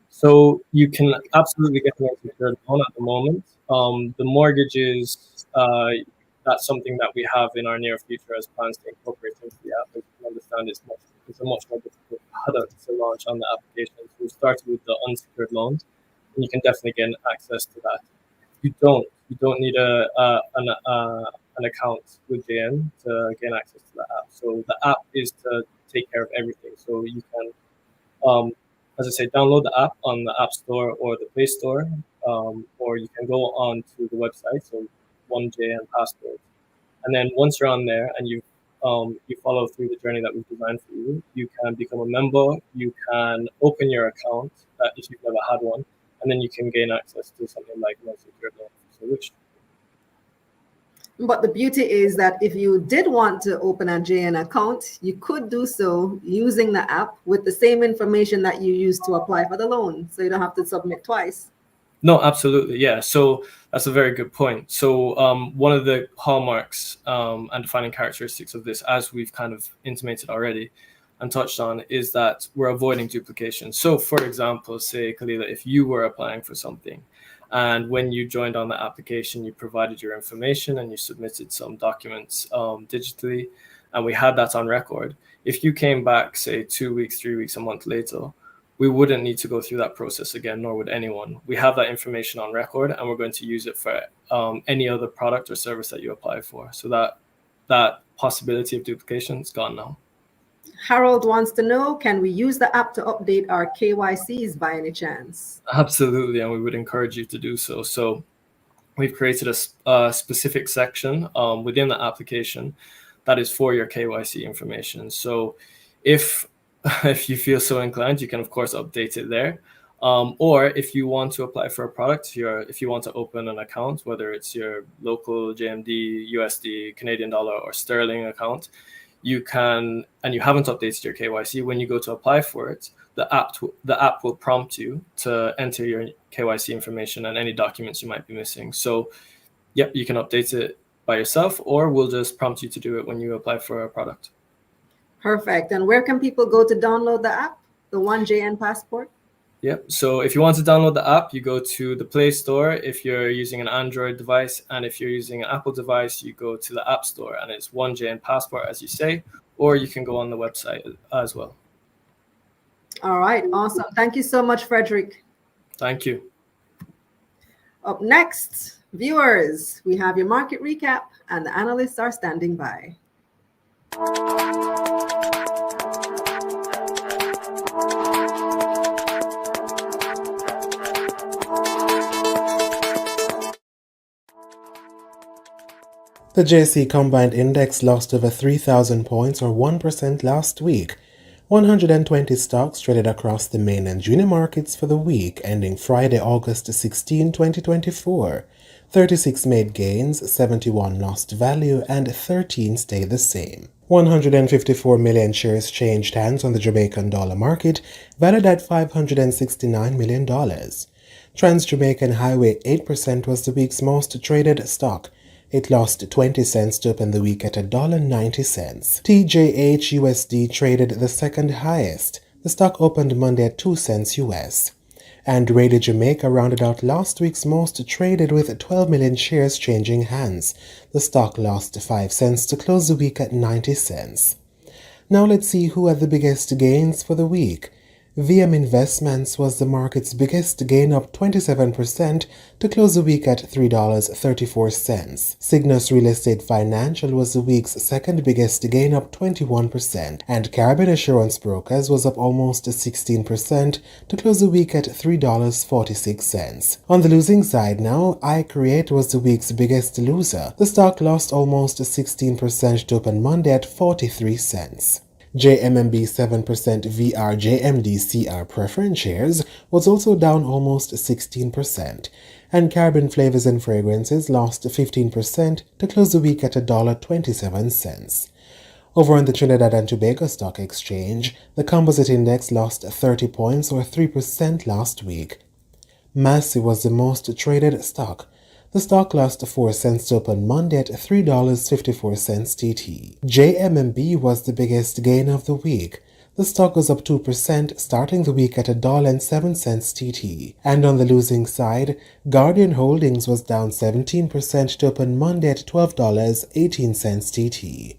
So you can absolutely get an unsecured loan at the moment. The mortgages, that's something that we have in our near future as plans to incorporate into the app. As you can understand, it's a much more difficult product to launch on the application. So we started with the unsecured loans, and you can definitely get access to that. You don't need an account with JN to gain access to the app. So the app is to take care of everything. So you can, as I say, download the app on the App Store or the Play Store, or you can go on to the website, so 1JN Passport. And then once you're on there and you follow through the journey that we've designed for you, you can become a member, you can open your account if you've never had one, and then you can gain access to something like an unsecured loan. So which But the beauty is that if you did want to open a JN account, you could do so using the app with the same information that you used to apply for the loan. So you don't have to submit twice. No, absolutely. Yeah. So that's a very good point. So one of the hallmarks and defining characteristics of this, as we've kind of intimated already and touched on, is that we're avoiding duplication. So for example, say, Kalila, if you were applying for something, and when you joined on the application, you provided your information and you submitted some documents digitally, and we had that on record. If you came back, say 2 weeks, 3 weeks, a month later, we wouldn't need to go through that process again, nor would anyone. We have that information on record, and we're going to use it for any other product or service that you apply for. So that possibility of duplication is gone now. Harold wants to know, can we use the app to update our KYCs by any chance? Absolutely, and we would encourage you to do so. So we've created a specific section within the application that is for your KYC information. So if you feel so inclined, you can of course update it there. Or if you want to apply for a product, if you want to open an account, whether it's your local JMD, USD, Canadian dollar, or sterling account, you can, and you haven't updated your KYC, when you go to apply for it, the app will prompt you to enter your KYC information and any documents you might be missing. So, yep, you can update it by yourself, or we'll just prompt you to do it when you apply for a product. Perfect. And where can people go to download the app, the 1JN Passport? Yep. So if you want to download the app, you go to the Play Store if you're using an Android device, and if you're using an Apple device, you go to the App Store, and it's 1JN Passport, as you say, or you can go on the website as well. All right. Awesome. Thank you so much, Frederick. Thank you. Up next, viewers, we have your market recap, and the analysts are standing by. The JSE Combined Index lost over 3,000 points or 1% last week. 120 stocks traded across the main and junior markets for the week ending Friday, August 16, 2024. 36 made gains, 71 lost value, and 13 stayed the same. 154 million shares changed hands on the Jamaican dollar market, valued at $569 million. Trans-Jamaican Highway 8% was the week's most traded stock. It lost 20 cents to open the week at $1.90. TJH USD traded the second highest. The stock opened Monday at 2 cents US. And Radio Jamaica rounded out last week's most traded with 12 million shares changing hands. The stock lost 5 cents to close the week at 90 cents. Now let's see who had the biggest gains for the week. VM Investments was the market's biggest gain, up 27% to close the week at $3.34. Cygnus Real Estate Financial was the week's second biggest gain, up 21%, and Caribbean Assurance Brokers was up almost 16% to close the week at $3.46. On the losing side now, iCreate was the week's biggest loser. The stock lost almost 16% to open Monday at 43 cents. JMMB 7% VRJMDCR preference shares was also down almost 16%, and Caribbean Flavors and Fragrances lost 15% to close the week at $1.27. Over on the Trinidad and Tobago Stock Exchange, the composite index lost 30 points or 3% last week. Massey was the most traded stock. The stock lost 4 cents to open Monday at $3.54 TT. JMMB was the biggest gain of the week. The stock was up 2%, starting the week at $1.07 TT. And on the losing side, Guardian Holdings was down 17% to open Monday at $12.18 TT.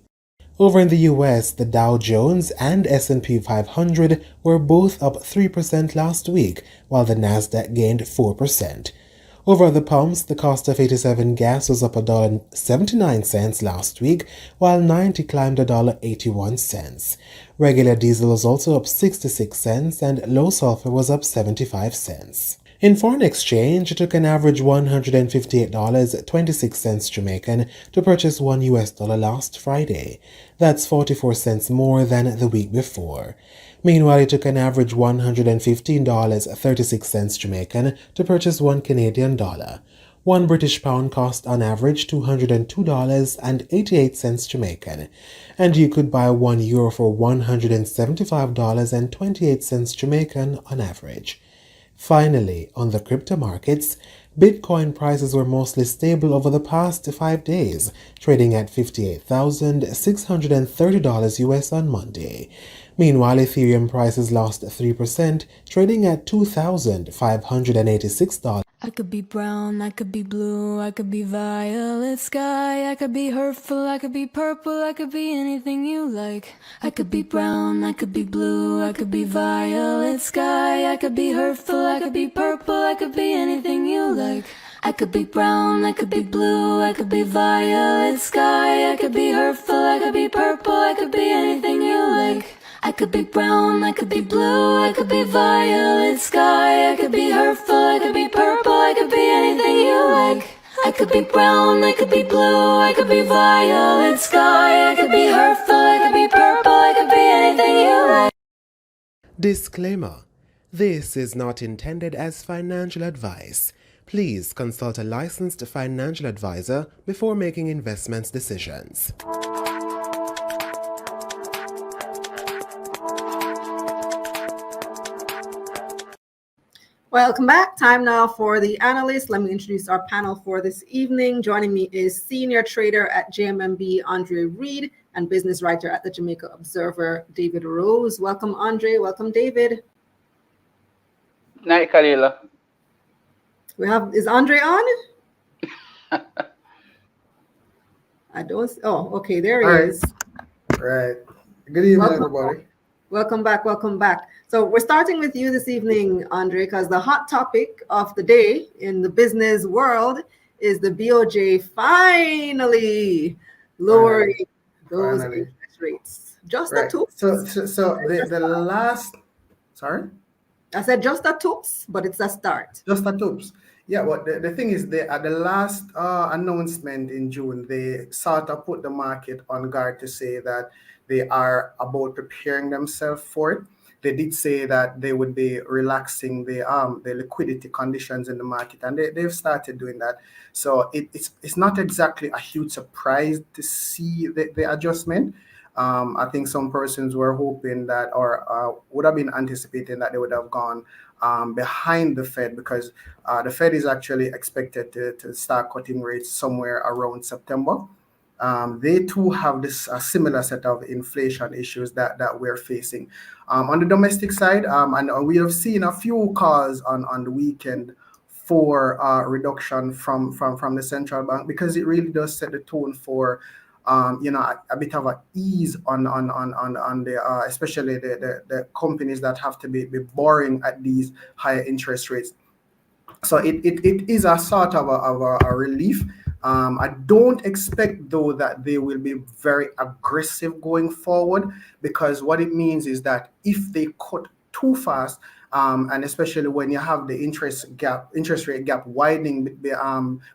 Over in the US, the Dow Jones and S&P 500 were both up 3% last week, while the Nasdaq gained 4%. Over at the pumps, the cost of 87 gas was up $1.79 last week, while 90 climbed $1.81. Regular diesel was also up 66 cents, and low sulfur was up 75 cents. In foreign exchange, it took an average $158.26 Jamaican to purchase $1 US last Friday. That's 44 cents more than the week before. Meanwhile, it took an average $115.36 Jamaican to purchase $1 Canadian. 1 British pound cost on average $202.88 Jamaican, and you could buy €1 for $175.28 Jamaican on average. Finally, on the crypto markets, Bitcoin prices were mostly stable over the past 5 days, trading at $58,630 US on Monday. Meanwhile, Ethereum prices lost 3%, trading at $2,586. I could be brown, I could be blue, I could be violet sky, I could be hurtful, I could be purple, I could be anything you like. I could be brown, I could be blue, I could be violet sky, I could be hurtful, I could be purple, I could be anything you like. I could be brown, I could be blue, I could be violet sky, I could be hurtful, I could be purple, I could be anything you like. I could be brown, I could be blue, I could be violet sky, I could be hurtful, I could be purple, I could be anything you like. I could be brown, I could be blue, I could be violet sky, I could be hurtful, I could be purple, I could be anything you like. Disclaimer: this is not intended as financial advice. Please consult a licensed financial advisor before making investment decisions. Welcome back. Time now for the analyst. Let me introduce our panel for this evening. Joining me is senior trader at JMMB, Andre Reed, and business writer at the Jamaica Observer, David Rose. Welcome, Andre. Welcome, David. Night, Kalila. Is Andre on? I don't. Oh, okay. There he is. Right. Good evening, Welcome. everybody. Welcome back. Welcome back. So we're starting with you this evening, Andre, because the hot topic of the day in the business world is the BOJ finally lowering those interest rates. Just Right. a toops. So the last, sorry? I said just a toops, but it's a start. Just a toops. Yeah, well, the thing is, at the last announcement in June, they sort of put the market on guard to say that they are about preparing themselves for it. They did say that they would be relaxing the liquidity conditions in the market, and they've started doing that. So it's not exactly a huge surprise to see the adjustment. I think some persons were hoping that, or would have been anticipating that they would have gone behind the Fed, because the Fed is actually expected to start cutting rates somewhere around September. They too have this similar set of inflation issues that we're facing. On the domestic side, and we have seen a few calls on the weekend for reduction from the central bank, because it really does set the tone for a bit of a ease on the especially the companies that have to be borrowing at these higher interest rates. So it is a sort of a relief. I don't expect, though, that they will be very aggressive going forward, because what it means is that if they cut too fast, and especially when you have the interest rate gap widening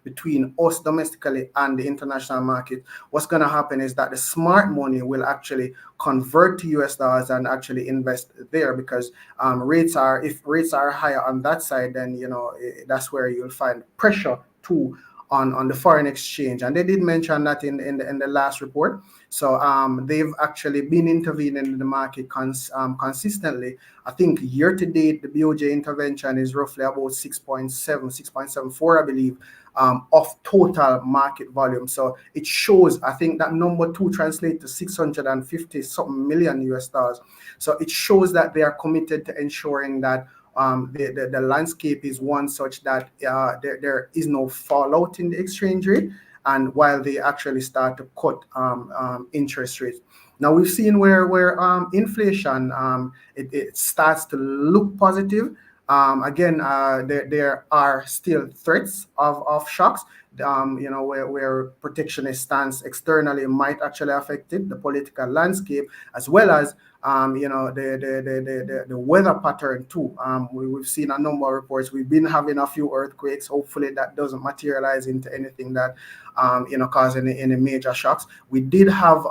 between us domestically and the international market, what's going to happen is that the smart money will actually convert to US dollars and actually invest there, because if rates are higher on that side, then that's where you'll find pressure too on the foreign exchange. And they did mention that in the last report. So they've actually been intervening in the market consistently. I think year to date, the BOJ intervention is roughly about 6.74, I believe, of total market volume. So it shows, I think that number two translates to 650 something million US dollars. So it shows that they are committed to ensuring that the landscape is one such that there is no fallout in the exchange rate, and while they actually start to cut interest rates. Now we've seen where inflation it starts to look positive. Again, there are still threats of shocks. Where protectionist stance externally might actually affect it, the political landscape, as well as the weather pattern too. We've seen a number of reports. We've been having a few earthquakes. Hopefully that doesn't materialize into anything that cause any major shocks. We did have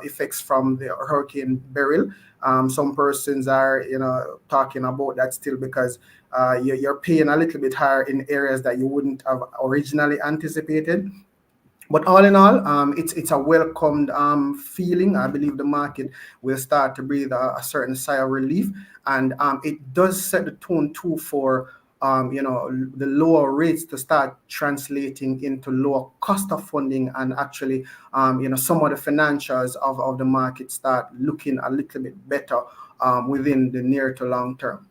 effects from the Hurricane Beryl. Some persons are talking about that still, because you're paying a little bit higher in areas that you wouldn't have originally anticipated. But all in all, it's a welcomed feeling. I believe the market will start to breathe a certain sigh of relief, and it does set the tone too for the lower rates to start translating into lower cost of funding, and actually some of the financials of the market start looking a little bit better within the near to long term.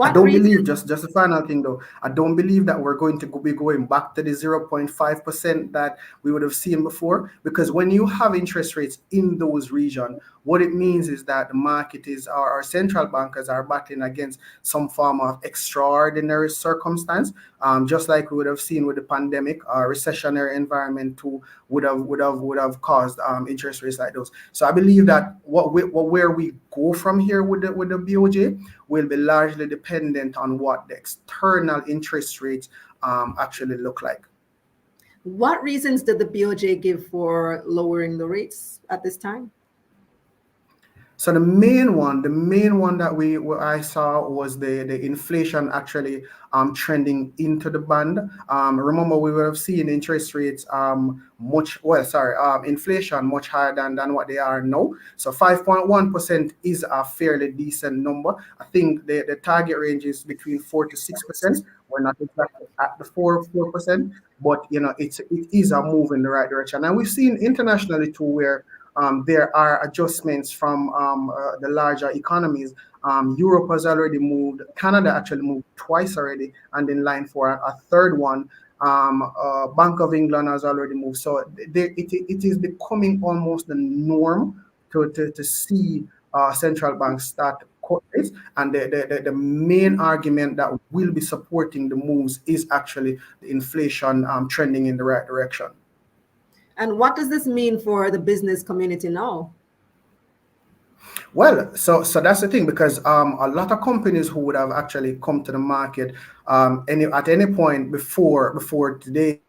I don't believe, just a final thing though, I don't believe that we're going to be going back to the 0.5% that we would have seen before, because when you have interest rates in those regions, what it means is that the market is, our central bankers are battling against some form of extraordinary circumstance, just like we would have seen with the pandemic. Recessionary environment too would have caused interest rates like those. So I believe that where we go from here with the BOJ will be largely dependent on what the external interest rates actually look like. What reasons did the BOJ give for lowering the rates at this time? So the main one that I saw was the inflation actually trending into the band. Remember, we would have seen interest rates inflation much higher than what they are now. So 5.1% is a fairly decent number. I think the target range is between 4 to 6%. We're not exactly at the 4%, but it is a move in the right direction. And we've seen internationally too, where there are adjustments from the larger economies. Europe has already moved. Canada actually moved twice already, and in line for a third one. Bank of England has already moved. So it is becoming almost the norm to see central banks start cut rates. And the main argument that will be supporting the moves is actually the inflation trending in the right direction. And what does this mean for the business community now? Well, so that's the thing, because a lot of companies who would have actually come to the market at any point before today.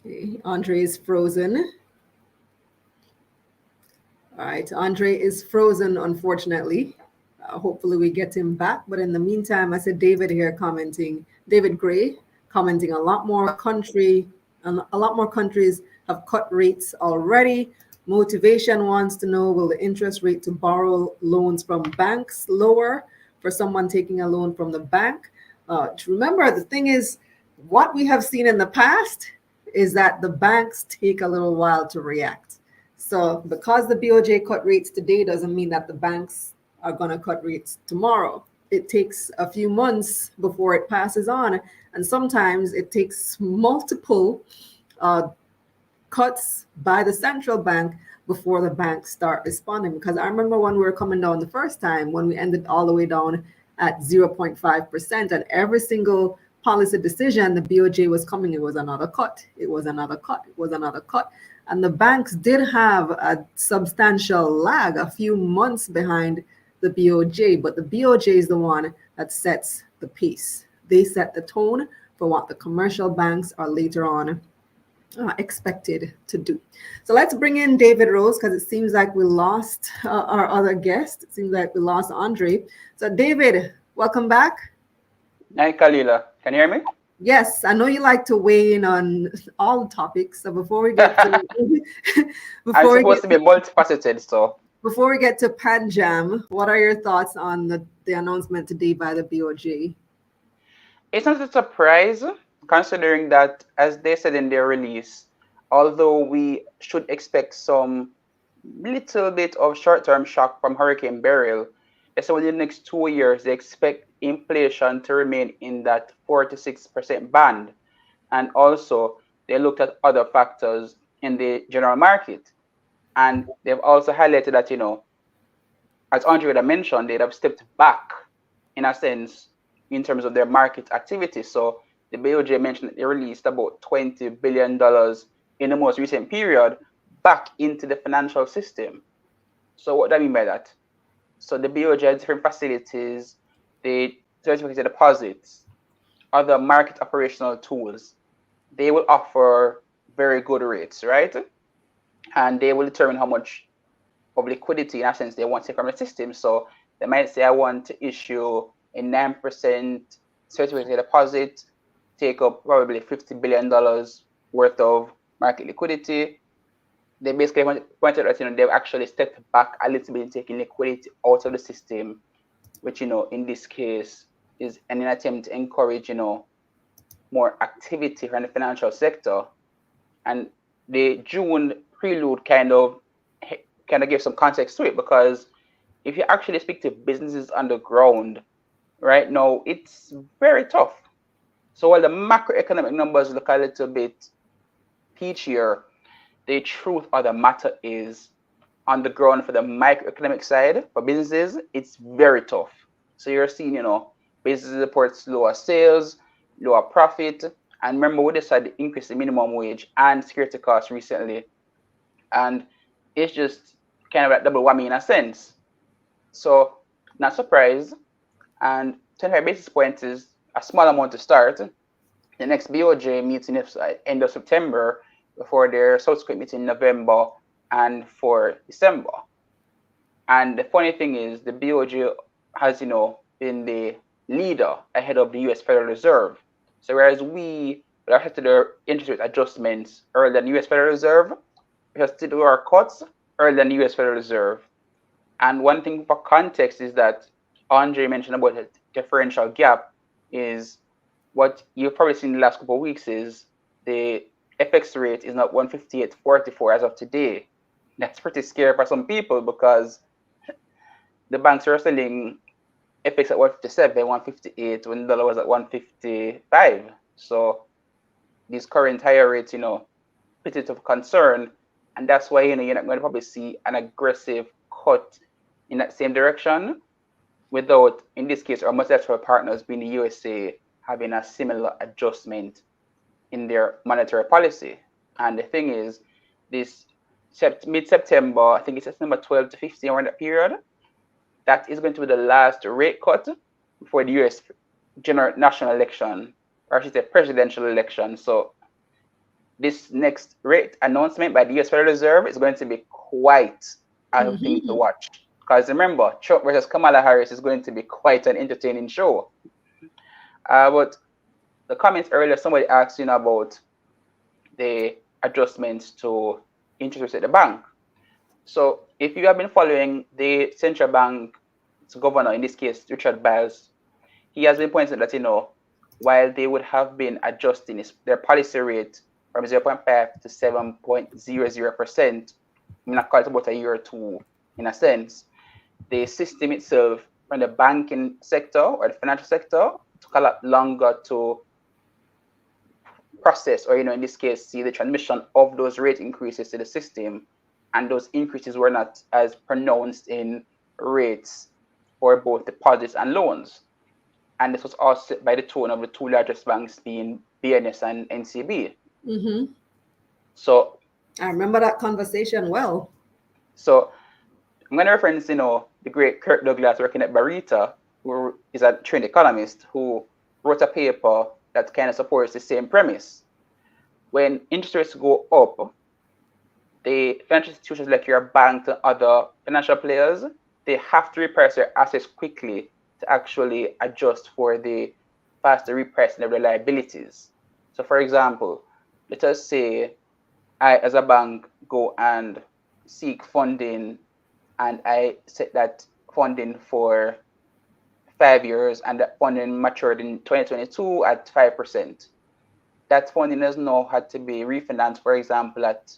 Okay, Andre is frozen. All right, Andre is frozen, unfortunately. Hopefully we get him back. But in the meantime, I said David here commenting, David Gray commenting, a lot more countries have cut rates already. Motivation wants to know, will the interest rate to borrow loans from banks lower for someone taking a loan from the bank? Remember, the thing is, what we have seen in the past is that the banks take a little while to react. So because the BOJ cut rates today doesn't mean that the banks are going to cut rates tomorrow. It takes a few months before it passes on. And sometimes it takes multiple cuts by the central bank before the banks start responding. Because I remember when we were coming down the first time, when we ended all the way down at 0.5%, and every single policy decision, the BOJ was coming, it was another cut, it was another cut, it was another cut. And the banks did have a substantial lag, a few months behind the BOJ, but the BOJ is the one that sets the pace. They set the tone for what the commercial banks are later on expected to do. So let's bring in David Rose, because it seems like we lost our other guest. It seems like we lost Andre. So David, welcome back. Hi, Kalila. Can you hear me? Yes, I know you like to weigh in on all the topics. So before we get to I'm supposed to be multifaceted, so before we get to PanJam, what are your thoughts on the announcement today by the BOJ? it's not a surprise, considering that, as they said in their release, although we should expect some little bit of short-term shock from Hurricane Beryl, they said within the next 2 years they expect inflation to remain in that 4 to 6% band. And also they looked at other factors in the general market. And they've also highlighted that, as Andre had mentioned, they'd have stepped back in a sense in terms of their market activity. So the BOJ mentioned that they released about $20 billion in the most recent period back into the financial system. So what do I mean by that? So the BOJ has different facilities, the certificate of deposits, other market operational tools. They will offer very good rates, right? And they will determine how much of liquidity, in a sense, they want to take from the system. So they might say, I want to issue a 9% certificate of deposit, take up probably $50 billion worth of market liquidity. They basically pointed out that they've actually stepped back a little bit in taking liquidity out of the system, which in this case is an attempt to encourage more activity from the financial sector. And the June prelude kind of gave some context to it, because if you actually speak to businesses on the ground right now, it's very tough. So while the macroeconomic numbers look a little bit peachier, the truth of the matter is, on the ground for the microeconomic side, for businesses, it's very tough. So you're seeing, businesses report lower sales, lower profit. And remember, we decided to increase the minimum wage and security costs recently. And it's just kind of like double whammy in a sense. So not surprised. And 25 basis points is a small amount to start. The next BOJ meeting is end of September, for their subsequent meeting in November and for December. And the funny thing is, the BOJ has, been the leader ahead of the U.S. Federal Reserve. So whereas we have to do interest rate adjustments earlier than the U.S. Federal Reserve, we have to do our cuts earlier than the U.S. Federal Reserve. And one thing for context is that Andre mentioned about a differential gap is what you've probably seen in the last couple of weeks is the FX rate is not 158.44 as of today. That's pretty scary for some people because the banks are selling FX at 157, 158 when the dollar was at 155. So these current higher rates, pretty of concern. And that's why, you're not going to probably see an aggressive cut in that same direction without, in this case, our multilateral partners being the USA having a similar adjustment in their monetary policy. And the thing is, this mid-September, I think it's September 12 to 15 around that period, that is going to be the last rate cut before the US general national election, or I should say presidential election. So this next rate announcement by the US Federal Reserve is going to be quite a thing to watch. Because remember, Trump versus Kamala Harris is going to be quite an entertaining show. But the comments earlier, somebody asked about the adjustments to interest rates at the bank. So if you have been following the central bank's governor, in this case, Richard Biles, he has been pointing that, while they would have been adjusting their policy rate from 0.5 to 7.00%, I'm not quite about a year or two, in a sense, the system itself from the banking sector or the financial sector took a lot longer to process, or in this case, see the transmission of those rate increases to the system, and those increases were not as pronounced in rates for both deposits and loans. And this was offset by the tone of the two largest banks being BNS and NCB. So I remember that conversation well. So I'm going to reference, the great Kirk Douglas working at Barita, who is a trained economist, who wrote a paper that kind of supports the same premise. When interest rates go up, the financial institutions like your bank and other financial players, they have to reprice their assets quickly to actually adjust for the faster repricing of their liabilities. So for example, let us say I, as a bank, go and seek funding, and I set that funding for 5 years, and that funding matured in 2022 at 5%. That funding has now had to be refinanced, for example, at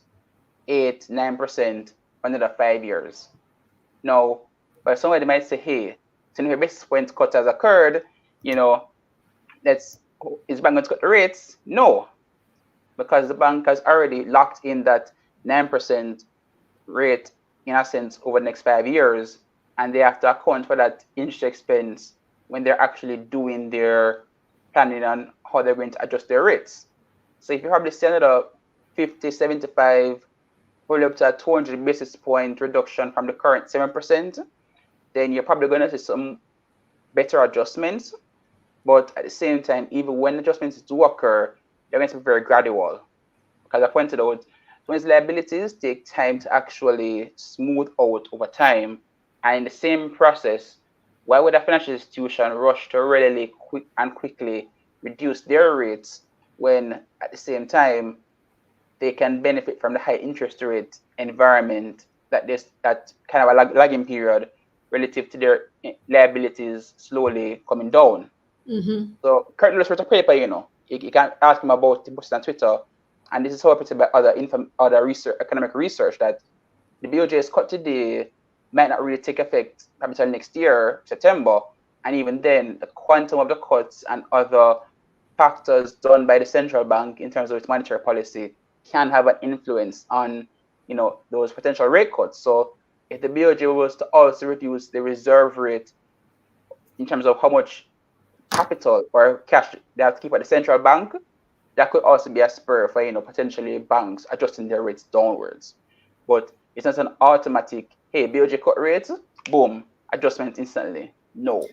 8, 9% for another 5 years. Now, but somebody might say, hey, since your basis point cut has occurred, is the bank going to cut the rates? No, because the bank has already locked in that 9% rate in a sense over the next 5 years, and they have to account for that interest expense when they're actually doing their planning on how they're going to adjust their rates. So if you probably see another 50, 75, probably up to a 200 basis point reduction from the current 7%, then you're probably going to see some better adjustments. But at the same time, even when adjustments do occur, they're going to be very gradual. Because I pointed out, those liabilities take time to actually smooth out over time. And in the same process, why would a financial institution rush to readily quickly reduce their rates when at the same time they can benefit from the high interest rate environment that kind of a lagging period relative to their liabilities slowly coming down? So Kurt Lewis wrote a paper, you can ask him about it, post on Twitter, and this is supported by other research, economic research, that the BOJ's cut today might not really take effect until next year, September, and even then, the quantum of the cuts and other factors done by the central bank in terms of its monetary policy can have an influence on, those potential rate cuts. So if the BOJ was to also reduce the reserve rate in terms of how much capital or cash they have to keep at the central bank, that could also be a spur for, potentially banks adjusting their rates downwards. But it's not an automatic, hey, BOJ cut rates, boom, adjustment instantly. No.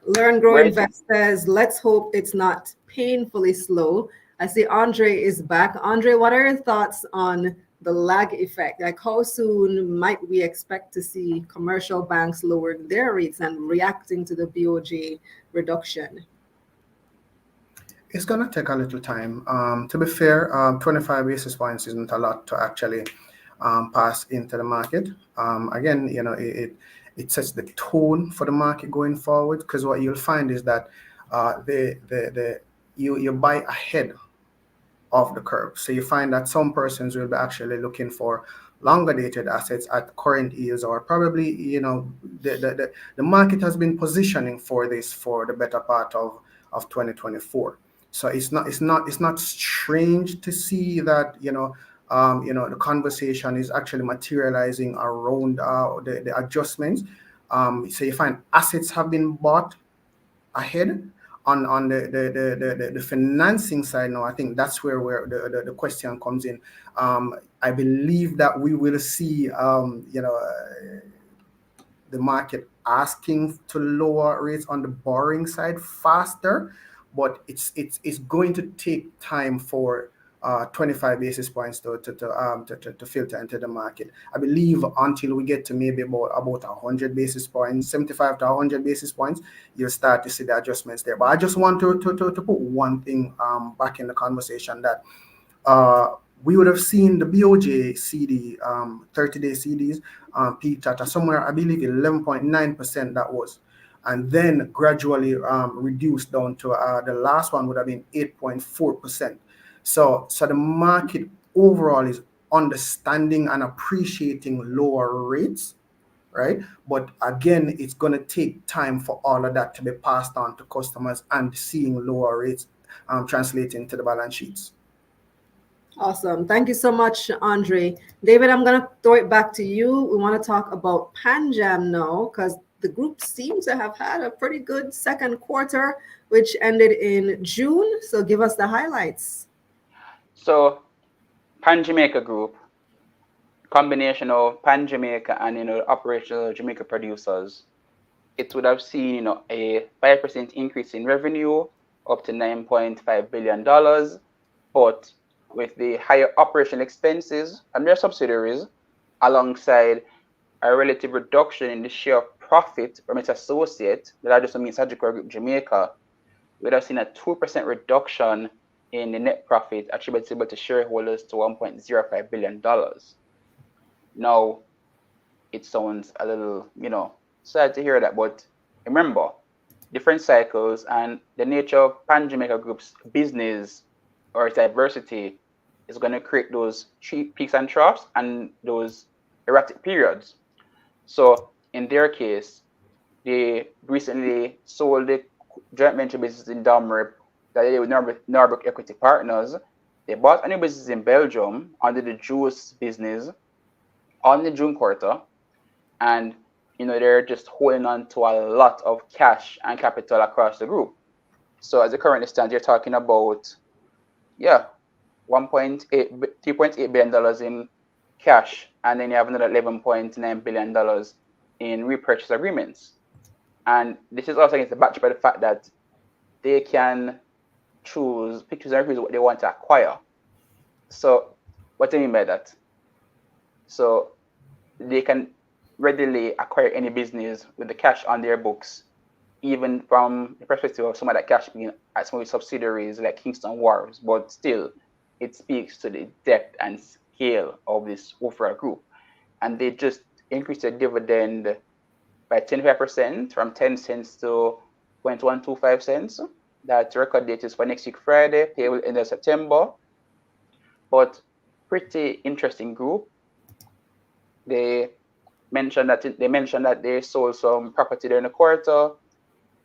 Learn, grow, investors. Let's hope it's not painfully slow. I see Andre is back. Andre, what are your thoughts on the lag effect? Like, how soon might we expect to see commercial banks lowering their rates and reacting to the BOJ reduction? It's going to take a little time. To be fair, 25 basis points isn't a lot to actually pass into the market. Again, it sets the tone for the market going forward, because what you'll find is that you buy ahead of the curve. So you find that some persons will be actually looking for longer dated assets at current yields, or probably, the market has been positioning for this for the better part of 2024. So it's not strange to see that the conversation is actually materializing around the adjustments. So you find assets have been bought ahead. On the financing side now, I think that's where the question comes in. I believe that we will see the market asking to lower rates on the borrowing side faster, but it's going to take time for 25 basis points to filter into the market. I believe until we get to maybe about 100 basis points, 75 to 100 basis points, you'll start to see the adjustments there. But I just want to put one thing back in the conversation, that we would have seen the BOJ CD, 30-day CDs, peaked at somewhere, I believe, 11.9% that was, and then gradually reduced down to the last one would have been 8.4%. So the market overall is understanding and appreciating lower rates, right? But again, it's going to take time for all of that to be passed on to customers and seeing lower rates translating to the balance sheets. Awesome. Thank you so much, Andre. David, I'm going to throw it back to you. We want to talk about PanJam now, because the group seems to have had a pretty good second quarter, which ended in June. So give us the highlights. So Jamaica Group, combination of Jamaica and operational Jamaica producers, it would have seen a 5% increase in revenue up to $9.5 billion, but with the higher operational expenses and their subsidiaries, alongside a relative reduction in the share of profit from its associate, the largest one being Jamaica Group Jamaica, we would have seen a 2% reduction in the net profit attributable to shareholders to $1.05 billion. Now, it sounds a little, sad to hear that, but remember, different cycles and the nature of Jamaica Group's business or its diversity is going to create those peaks and troughs and those erratic periods. So in their case, they recently sold the joint venture business in Dalmore that they did with Norbrook Equity Partners. They bought a new business in Belgium under the juice business on the June quarter, and they're just holding on to a lot of cash and capital across the group. So as it currently stands, you're talking about $3.8 billion in cash, and then you have another $11.9 billion in repurchase agreements. And this is also against the backdrop of the fact that they can pick, choose, and choose what they want to acquire. So what do I mean by that? So they can readily acquire any business with the cash on their books, even from the perspective of some of that cash being at some of the subsidiaries like Kingston Wharves, but still it speaks to the depth and scale of this overall group. And they just increased their dividend by 25% from 10 cents to 0.125 cents. That record date is for next week Friday, payable in September. But pretty interesting group. They mentioned that they sold some property during the quarter.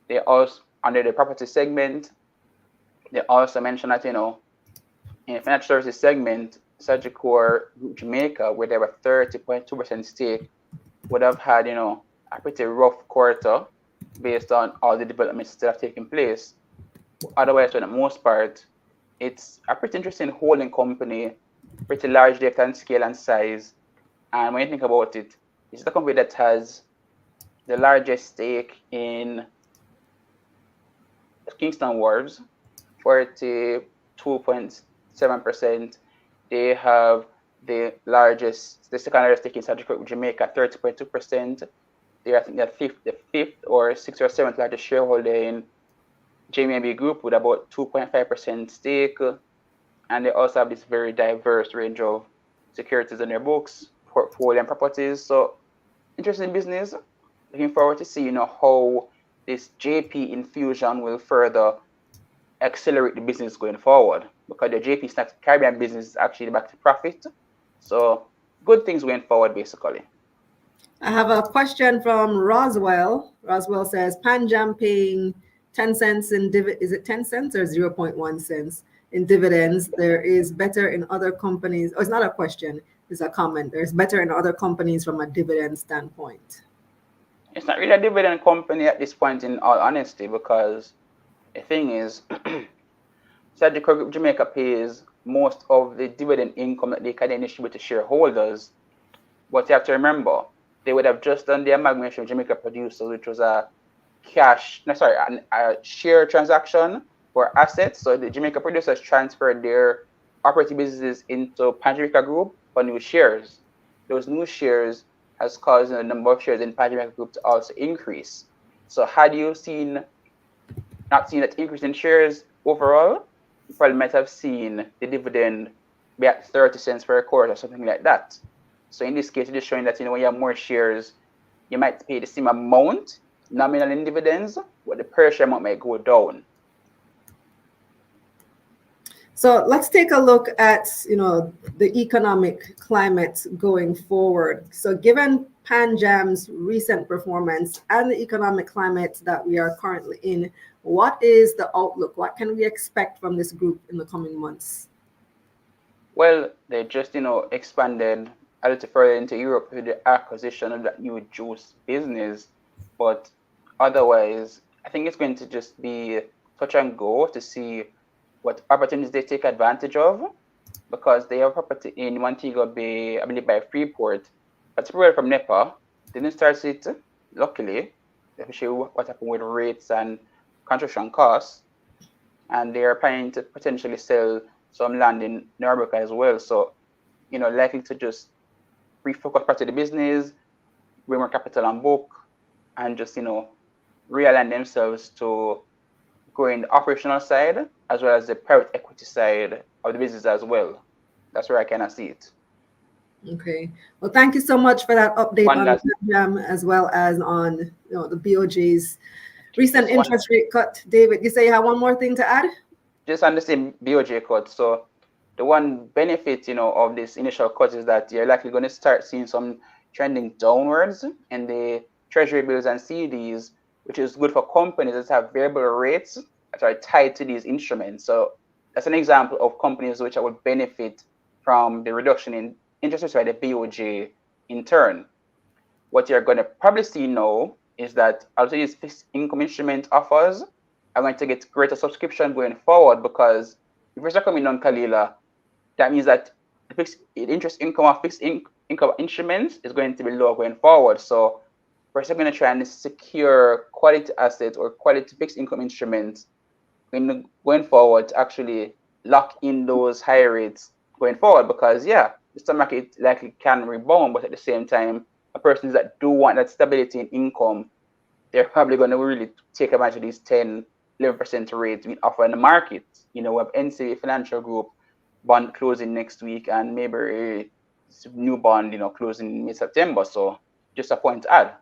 They also, under the property segment, they also mentioned that in the financial services segment, Sagicor Group Jamaica, where they were 30.2% stake, would have had a pretty rough quarter based on all the developments that have taken place. Otherwise, for the most part, it's a pretty interesting holding company, pretty large depth and scale and size. And when you think about it, it's the company that has the largest stake in Kingston Wharves, 40 2.7%. They have the second largest stake in Sadie Group Jamaica, 30.2%. They are, I think, the fifth or sixth or seventh largest shareholder in JMB Group with about 2.5% stake. And they also have this very diverse range of securities in their books, portfolio and properties. So interesting business. Looking forward to see, how this JP infusion will further accelerate the business going forward, because the JP Snacks Caribbean business is actually back to profit. So good things going forward, basically. I have a question from Roswell. Roswell says PanJam paying 10 cents in is it 10 cents or 0.1 cents in dividends? There is better in other companies. Oh, it's not a question, it's a comment. There's better in other companies from a dividend standpoint. It's not really a dividend company at this point, in all honesty, because the thing is, Jamaica Group Jamaica pays most of the dividend income that they can distribute to shareholders. But you have to remember, they would have just done the amalgamation of Jamaica Producers, which was a share transaction for assets. So the Jamaica Producers transferred their operating businesses into PanJam Group for new shares. Those new shares has caused the number of shares in PanJam Group to also increase. So had you not seen that increase in shares overall, you probably might have seen the dividend be at 30 cents per quarter or something like that. So in this case, it's just showing that, when you have more shares, you might pay the same amount nominal in dividends, but the per share amount might go down. So let's take a look at, the economic climate going forward. So given PanJam's recent performance and the economic climate that we are currently in, what is the outlook? What can we expect from this group in the coming months? Well, they just, expanded a little further into Europe with the acquisition of that new juice business. But otherwise, I think it's going to just be touch and go to see what opportunities they take advantage of, because they have property in Montego Bay, I believe by Freeport, but spread from NEPA. Didn't start it, luckily, especially what happened with rates and construction costs. And they are planning to potentially sell some land in Norfolk as well. So, likely to just refocus part of the business, bring more capital on book, and just, realign themselves to growing the operational side as well as the private equity side of the business as well. That's where I kind of see it. Okay. Well, thank you so much for that update on PanJam as well as on the BOJ's recent interest rate cut. David, you say you have one more thing to add? Just on the same BOJ cut. So the one benefit, of this initial cut is that you're likely going to start seeing some trending downwards in the treasury bills and CDs, which is good for companies that have variable rates that are tied to these instruments. So that's an example of companies which would benefit from the reduction in interest rates by the BOJ in turn. What you're going to probably see now is that also these fixed income instrument offers are going to get greater subscription going forward, because if you're coming on Kalila, that means that the interest income of fixed income instruments is going to be lower going forward. So we're still going to try and secure quality assets or quality fixed income instruments going forward to actually lock in those higher rates going forward, because the stock market likely can rebound, but at the same time, a person that do want that stability in income, they're probably going to really take advantage of these 10-11% rates we offer in the market. We have NCA Financial Group bond closing next week, and maybe a new bond, closing in mid-September. So just a point to add.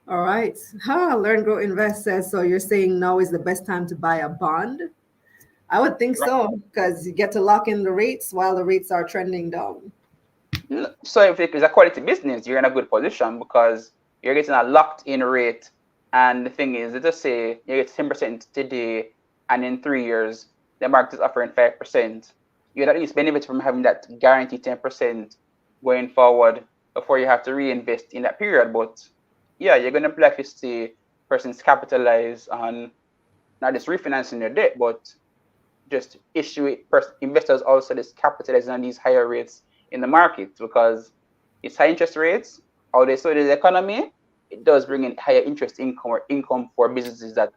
All right. Learn, Grow, Invest says, so you're saying now is the best time to buy a bond? I would think so, because you get to lock in the rates while the rates are trending down. So if it's a quality business, you're in a good position because you're getting a locked-in rate. And the thing is, let's just say you get 10% today, and in 3 years, the market is offering 5%. You'd at least benefit from having that guaranteed 10% going forward before you have to reinvest in that period. But you're going to likely see persons capitalize on not just refinancing their debt, but just investors also just capitalizing on these higher rates in the market, because it's high interest rates, how they slow the economy, it does bring in higher interest income or income for businesses that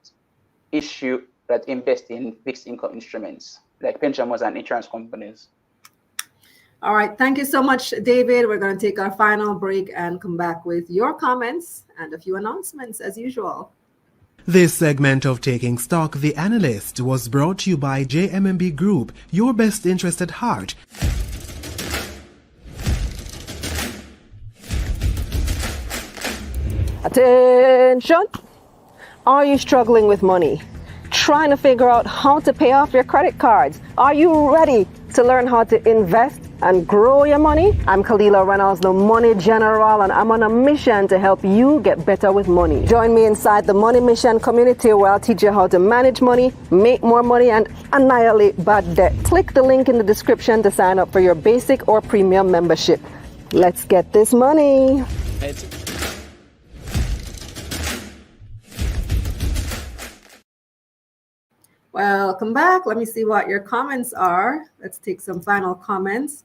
issue that invest in fixed income instruments, like PanJam was an insurance companies. All right. Thank you so much, David. We're going to take our final break and come back with your comments and a few announcements as usual. This segment of Taking Stock, The Analyst, was brought to you by JMMB Group, your best interest at heart. Attention! Are you struggling with money? Trying to figure out how to pay off your credit cards? Are you ready to learn how to invest and grow your money? I'm Kalila Reynolds, the Money General, and I'm on a mission to help you get better with money. Join me inside the Money Mission community where I'll teach you how to manage money, make more money, and annihilate bad debt. Click the link in the description to sign up for your basic or premium membership. Let's get this money. Welcome back. Let me see what your comments are. Let's take some final comments.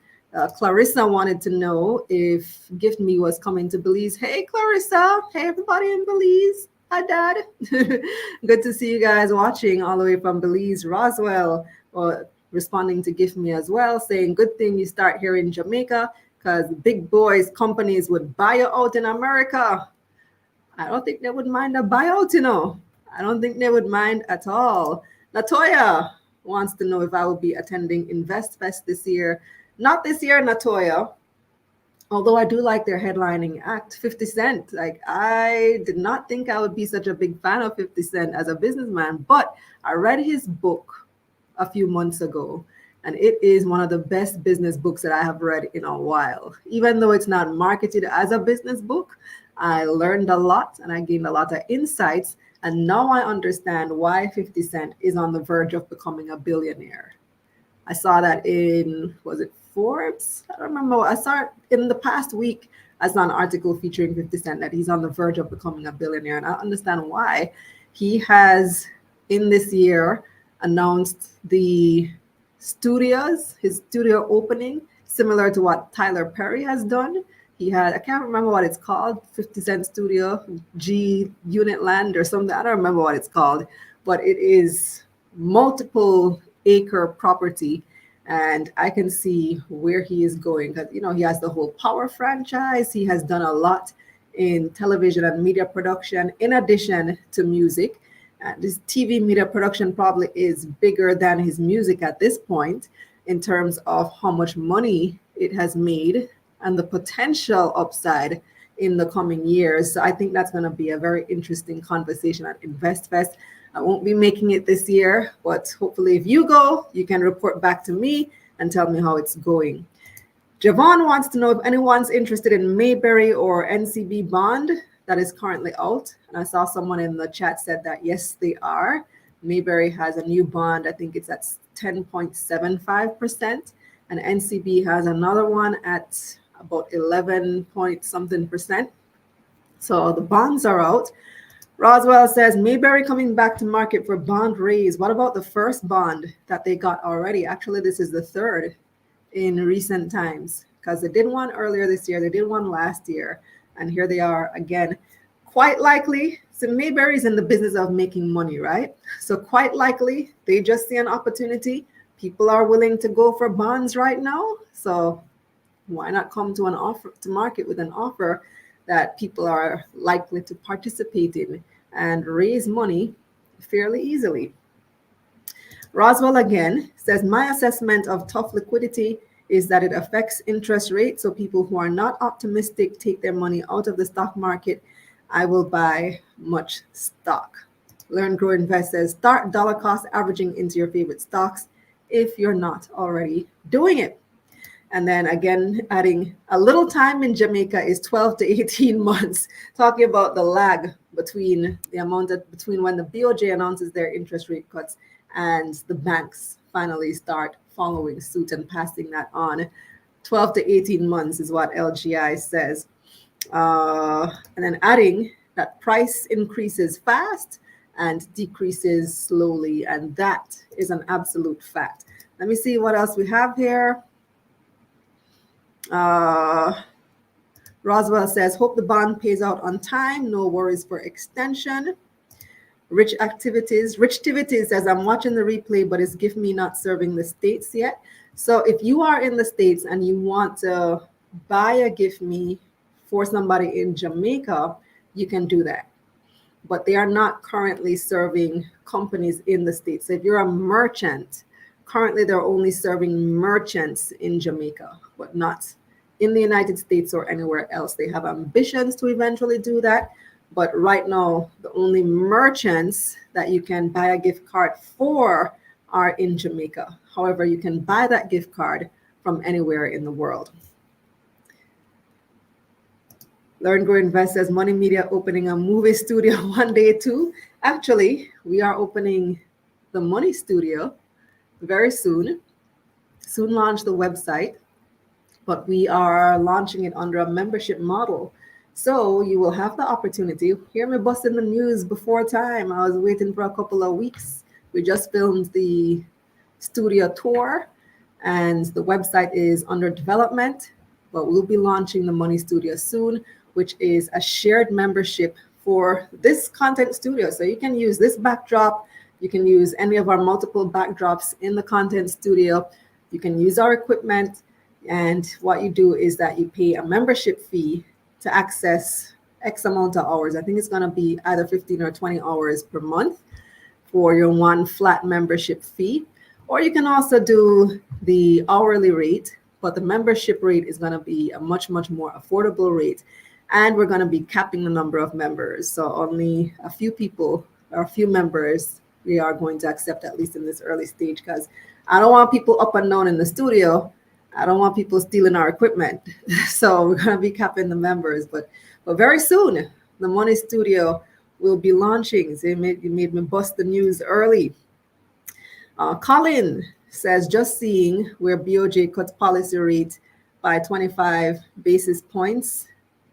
Clarissa wanted to know if GiftMe was coming to Belize. Hey, Clarissa. Hey, everybody in Belize. Hi, Dad. Good to see you guys watching all the way from Belize. Roswell responding to GiftMe as well, saying, good thing you start here in Jamaica because big boys companies would buy you out in America. I don't think they would mind a buyout, you know. I don't think they would mind at all. Latoya wants to know if I will be attending InvestFest this year. Not this year, Latoya. Although I do like their headlining act, 50 Cent. Like, I did not think I would be such a big fan of 50 Cent as a businessman, but I read his book a few months ago, and it is one of the best business books that I have read in a while. Even though it's not marketed as a business book, I learned a lot and I gained a lot of insights. And now I understand why 50 Cent is on the verge of becoming a billionaire. I saw that in, was it Forbes? I don't remember. I saw it in the past week. I saw an article featuring 50 Cent that he's on the verge of becoming a billionaire. And I understand why. He has, in this year, announced the studios, his studio opening, similar to what Tyler Perry has done. He had, I can't remember what it's called, 50 Cent Studio, G Unit Land or something. I don't remember what it's called, but it is multiple acre property. And I can see where he is going because, you know, he has the whole Power franchise. He has done a lot in television and media production, in addition to music. This TV media production probably is bigger than his music at this point in terms of how much money it has made and the potential upside in the coming years. So I think that's going to be a very interesting conversation at InvestFest. I won't be making it this year, but hopefully if you go, you can report back to me and tell me how it's going. Javon wants to know if anyone's interested in Mayberry or NCB bond that is currently out. And I saw someone in the chat said that yes, they are. Mayberry has a new bond. I think it's at 10.75%. And NCB has another one at about 11 point something percent. So the bonds are out. Roswell says, Mayberry coming back to market for bond raise. What about the first bond that they got already? Actually, this is the third in recent times because they did one earlier this year. They did one last year. And here they are again. Quite likely, so Mayberry's in the business of making money, right? So quite likely, they just see an opportunity. People are willing to go for bonds right now. So why not come to an offer to market with an offer that people are likely to participate in and raise money fairly easily? Roswell again says, my assessment of tough liquidity is that it affects interest rates. So people who are not optimistic take their money out of the stock market. I will buy much stock. Learn, Grow, Invest says, start dollar cost averaging into your favorite stocks if you're not already doing it. And then again, adding a little time in Jamaica is 12 to 18 months, talking about the lag between the amount of, between when the BOJ announces their interest rate cuts and the banks finally start following suit and passing that on. 12 to 18 months is what LGI says. And then adding that price increases fast and decreases slowly. And that is an absolute fact. Let me see what else we have here. Roswell says, hope the bond pays out on time. No worries for extension. Rich Activities says, I'm watching the replay, but it's GiftMe not serving the States yet. So if you are in the States and you want to buy a GiftMe for somebody in Jamaica, you can do that. But they are not currently serving companies in the States. So if you're a merchant, currently they're only serving merchants in Jamaica, but not in the United States or anywhere else. They have ambitions to eventually do that. But right now, the only merchants that you can buy a gift card for are in Jamaica. However, you can buy that gift card from anywhere in the world. Learn, Grow, Invest says Money Media opening a movie studio one day too. Actually, we are opening the Money Studio very soon. Soon launch the website, but we are launching it under a membership model. So you will have the opportunity. Hear me busting the news before time. I was waiting for a couple of weeks. We just filmed the studio tour and the website is under development, but we'll be launching the Money Studio soon, which is a shared membership for this content studio. So you can use this backdrop. You can use any of our multiple backdrops in the content studio. You can use our equipment. And what you do is that you pay a membership fee to access X amount of hours. I think it's going to be either 15 or 20 hours per month for your one flat membership fee. Or you can also do the hourly rate, but the membership rate is going to be a much, much more affordable rate. And we're going to be capping the number of members. So only a few people or a few members we are going to accept, at least in this early stage, because I don't want people up and down in the studio. I don't want people stealing our equipment. So we're going to be capping the members. But very soon, the Money Studio will be launching. So you made me bust the news early. Colin says, just seeing where BOJ cuts policy rate by 25 basis points,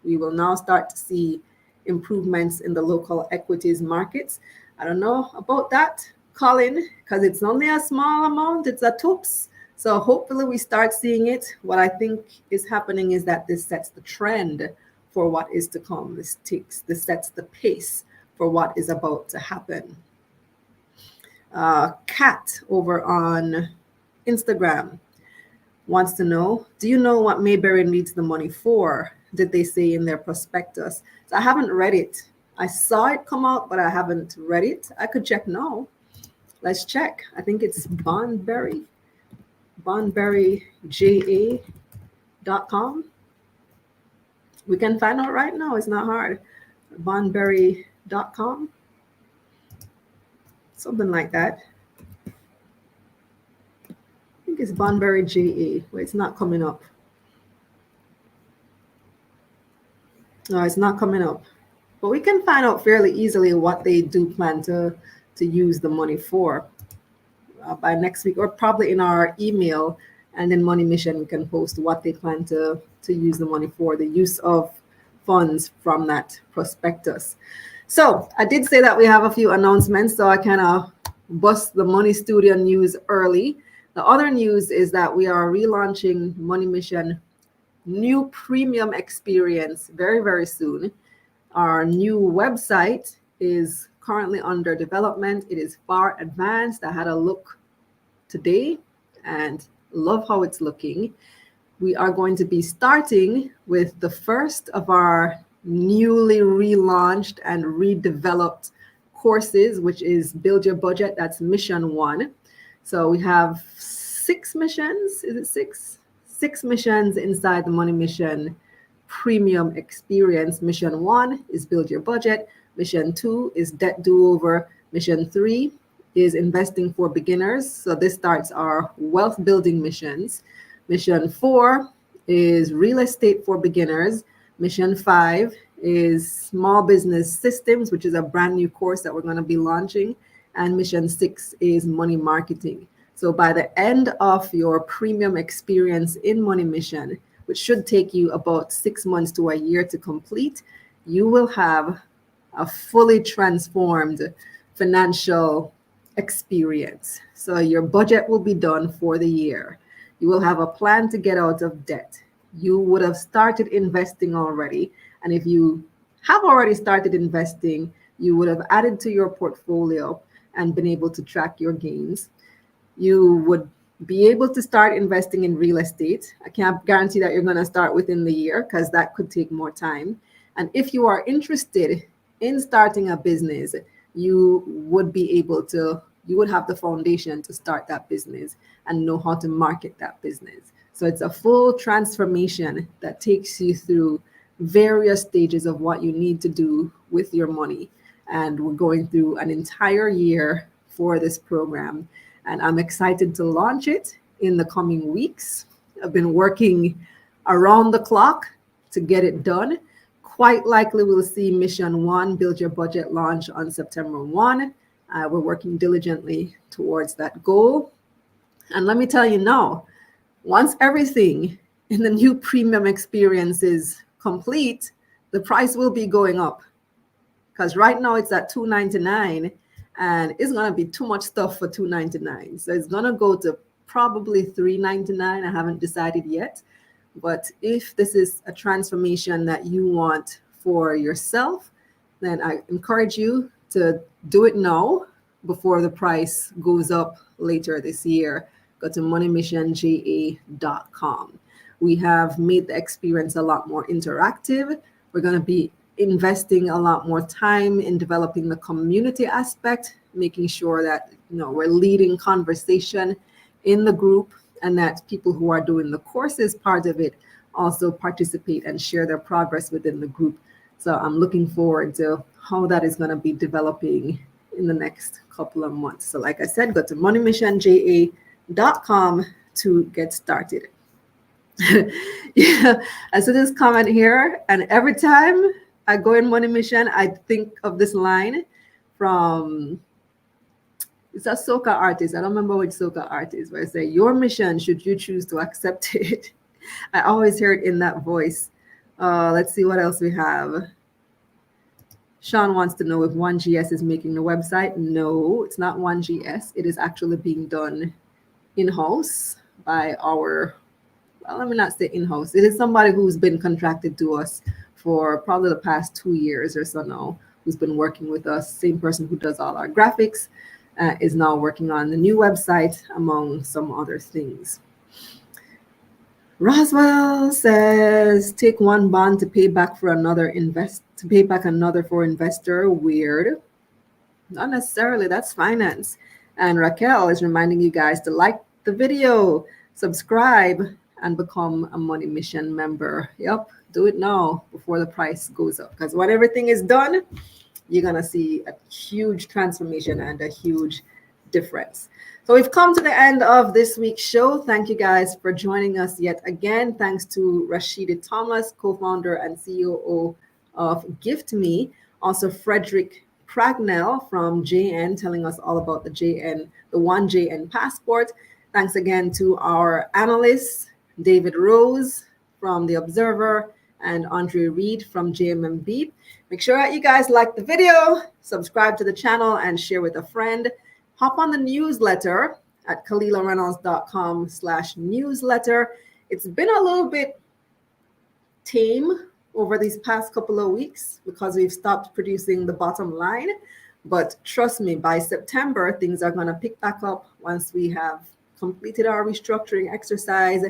we will now start to see improvements in the local equities markets. I don't know about that, Colin, because it's only a small amount. It's a TOPS. So hopefully we start seeing it. What I think is happening is that this sets the trend for what is to come. This sets the pace for what is about to happen. Kat over on Instagram wants to know, do you know what Mayberry needs the money for? Did they say in their prospectus? So I haven't read it. I saw it come out, but I haven't read it. I could check now. Let's check. I think it's bondberryja.com. We can find out right now. It's not hard. Bondberry.com. Something like that. I think it's Bondberry JA. Wait, it's not coming up. No, it's not coming up. But we can find out fairly easily what they do plan to use the money for by next week, or probably in our email. And then Money Mission can post what they plan to use the money for, the use of funds from that prospectus. So I did say that we have a few announcements, so I kind of bust the Money Studio news early. The other news is that we are relaunching Money Mission new premium experience very, very soon. Our new website is currently under development. It is far advanced. I had a look today and love how it's looking. We are going to be starting with the first of our newly relaunched and redeveloped courses, which is Build Your Budget. That's Mission 1. So we have 6 missions. Is it 6? 6 missions inside the Money Mission premium experience. Mission 1 is Build Your Budget. Mission 2 is Debt Do-Over. Mission 3 is Investing for Beginners. So this starts our wealth building missions. Mission 4 is Real Estate for Beginners. Mission 5 is Small Business Systems, which is a brand new course that we're going to be launching. And Mission 6 is Money Marketing. So by the end of your premium experience in Money Mission, which should take you about 6 months to a year to complete, you will have a fully transformed financial experience. So your budget will be done for the year. You will have a plan to get out of debt. You would have started investing already. And if you have already started investing, you would have added to your portfolio and been able to track your gains. You would be able to start investing in real estate. I can't guarantee that you're going to start within the year because that could take more time. And if you are interested in starting a business, you would be able to, you would have the foundation to start that business and know how to market that business. So it's a full transformation that takes you through various stages of what you need to do with your money. And we're going through an entire year for this program. And I'm excited to launch it in the coming weeks. I've been working around the clock to get it done. Quite likely we'll see Mission 1, Build Your Budget, launch on September 1. We're working diligently towards that goal. And let me tell you now, once everything in the new premium experience is complete, the price will be going up. Because right now it's at $299 and it's going to be too much stuff for $299. So it's going to go to probably $399. I haven't decided yet. But if this is a transformation that you want for yourself, then I encourage you to do it now before the price goes up later this year. Go to moneymissionja.com. We have made the experience a lot more interactive. We're going to be investing a lot more time in developing the community aspect, making sure that we're leading conversation in the group, and that people who are doing the courses part of it also participate and share their progress within the group. So I'm looking forward to how that is going to be developing in the next couple of months. So like I said, go to moneymissionja.com to get started. Yeah, I see this comment here, and every time I go in Money Mission, I think of this line from, it's a soca artist. I don't remember which soca artist, where I say, your mission, should you choose to accept it. I always hear it in that voice. Let's see what else we have. Sean wants to know if 1GS is making the website. No, it's not 1GS. It is actually being done in-house by our, well, let me not say in-house. It is somebody who's been contracted to us for probably the past 2 years or so now, who's been working with us. Same person who does all our graphics is now working on the new website, among some other things. Roswell says, take one bond to pay back for another another for investor. Weird. Not necessarily, that's finance. And Raquel is reminding you guys to like the video, subscribe, and become a Money Mission member. Yep, do it now before the price goes up. Because when everything is done, you're going to see a huge transformation and a huge difference. So we've come to the end of this week's show. Thank you guys for joining us yet again. Thanks to Rashidi Thomas, co-founder and COO of GiftMe. Also Frederick Pragnell from JN telling us all about the 1JN passport. Thanks again to our analysts, David Rose from The Observer and Andre Reed from JMMB. Make sure that you guys like the video, subscribe to the channel, and share with a friend. Hop on the newsletter at KalilaReynolds.com/newsletter. It's been a little bit tame over these past couple of weeks because we've stopped producing the bottom line. But trust me, by September, things are going to pick back up once we have completed our restructuring exercise.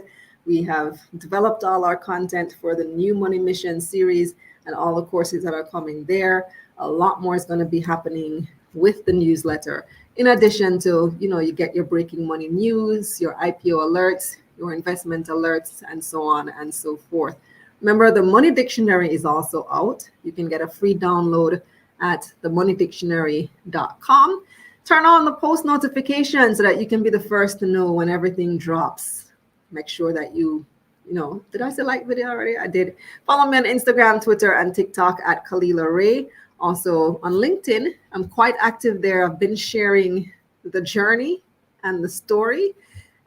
We have developed all our content for the new Money Mission series and all the courses that are coming there. A lot more is going to be happening with the newsletter. In addition to, you get your breaking money news, your IPO alerts, your investment alerts, and so on and so forth. Remember, the Money Dictionary is also out. You can get a free download at themoneydictionary.com. Turn on the post notifications so that you can be the first to know when everything drops. Make sure that did I say like video already? I did. Follow me on Instagram, Twitter, and TikTok at Kalila Ray. Also on LinkedIn, I'm quite active there. I've been sharing the journey and the story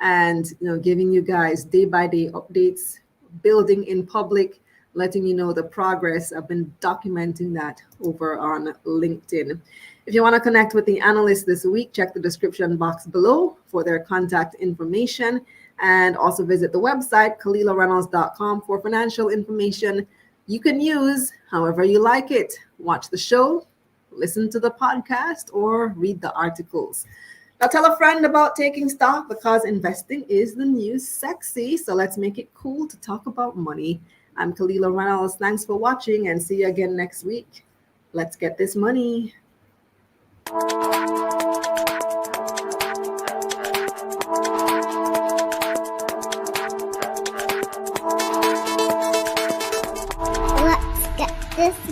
and, giving you guys day-by-day updates, building in public, letting you know the progress. I've been documenting that over on LinkedIn. If you want to connect with the analysts this week, check the description box below for their contact information, and also visit the website, KalilaReynolds.com, for financial information you can use however you like it. Watch the show, listen to the podcast or read the articles. Now tell a friend about taking stock because investing is the new sexy. So let's make it cool to talk about money. I'm Kalila Reynolds. Thanks for watching and see you again next week. Let's get this money. Let's get this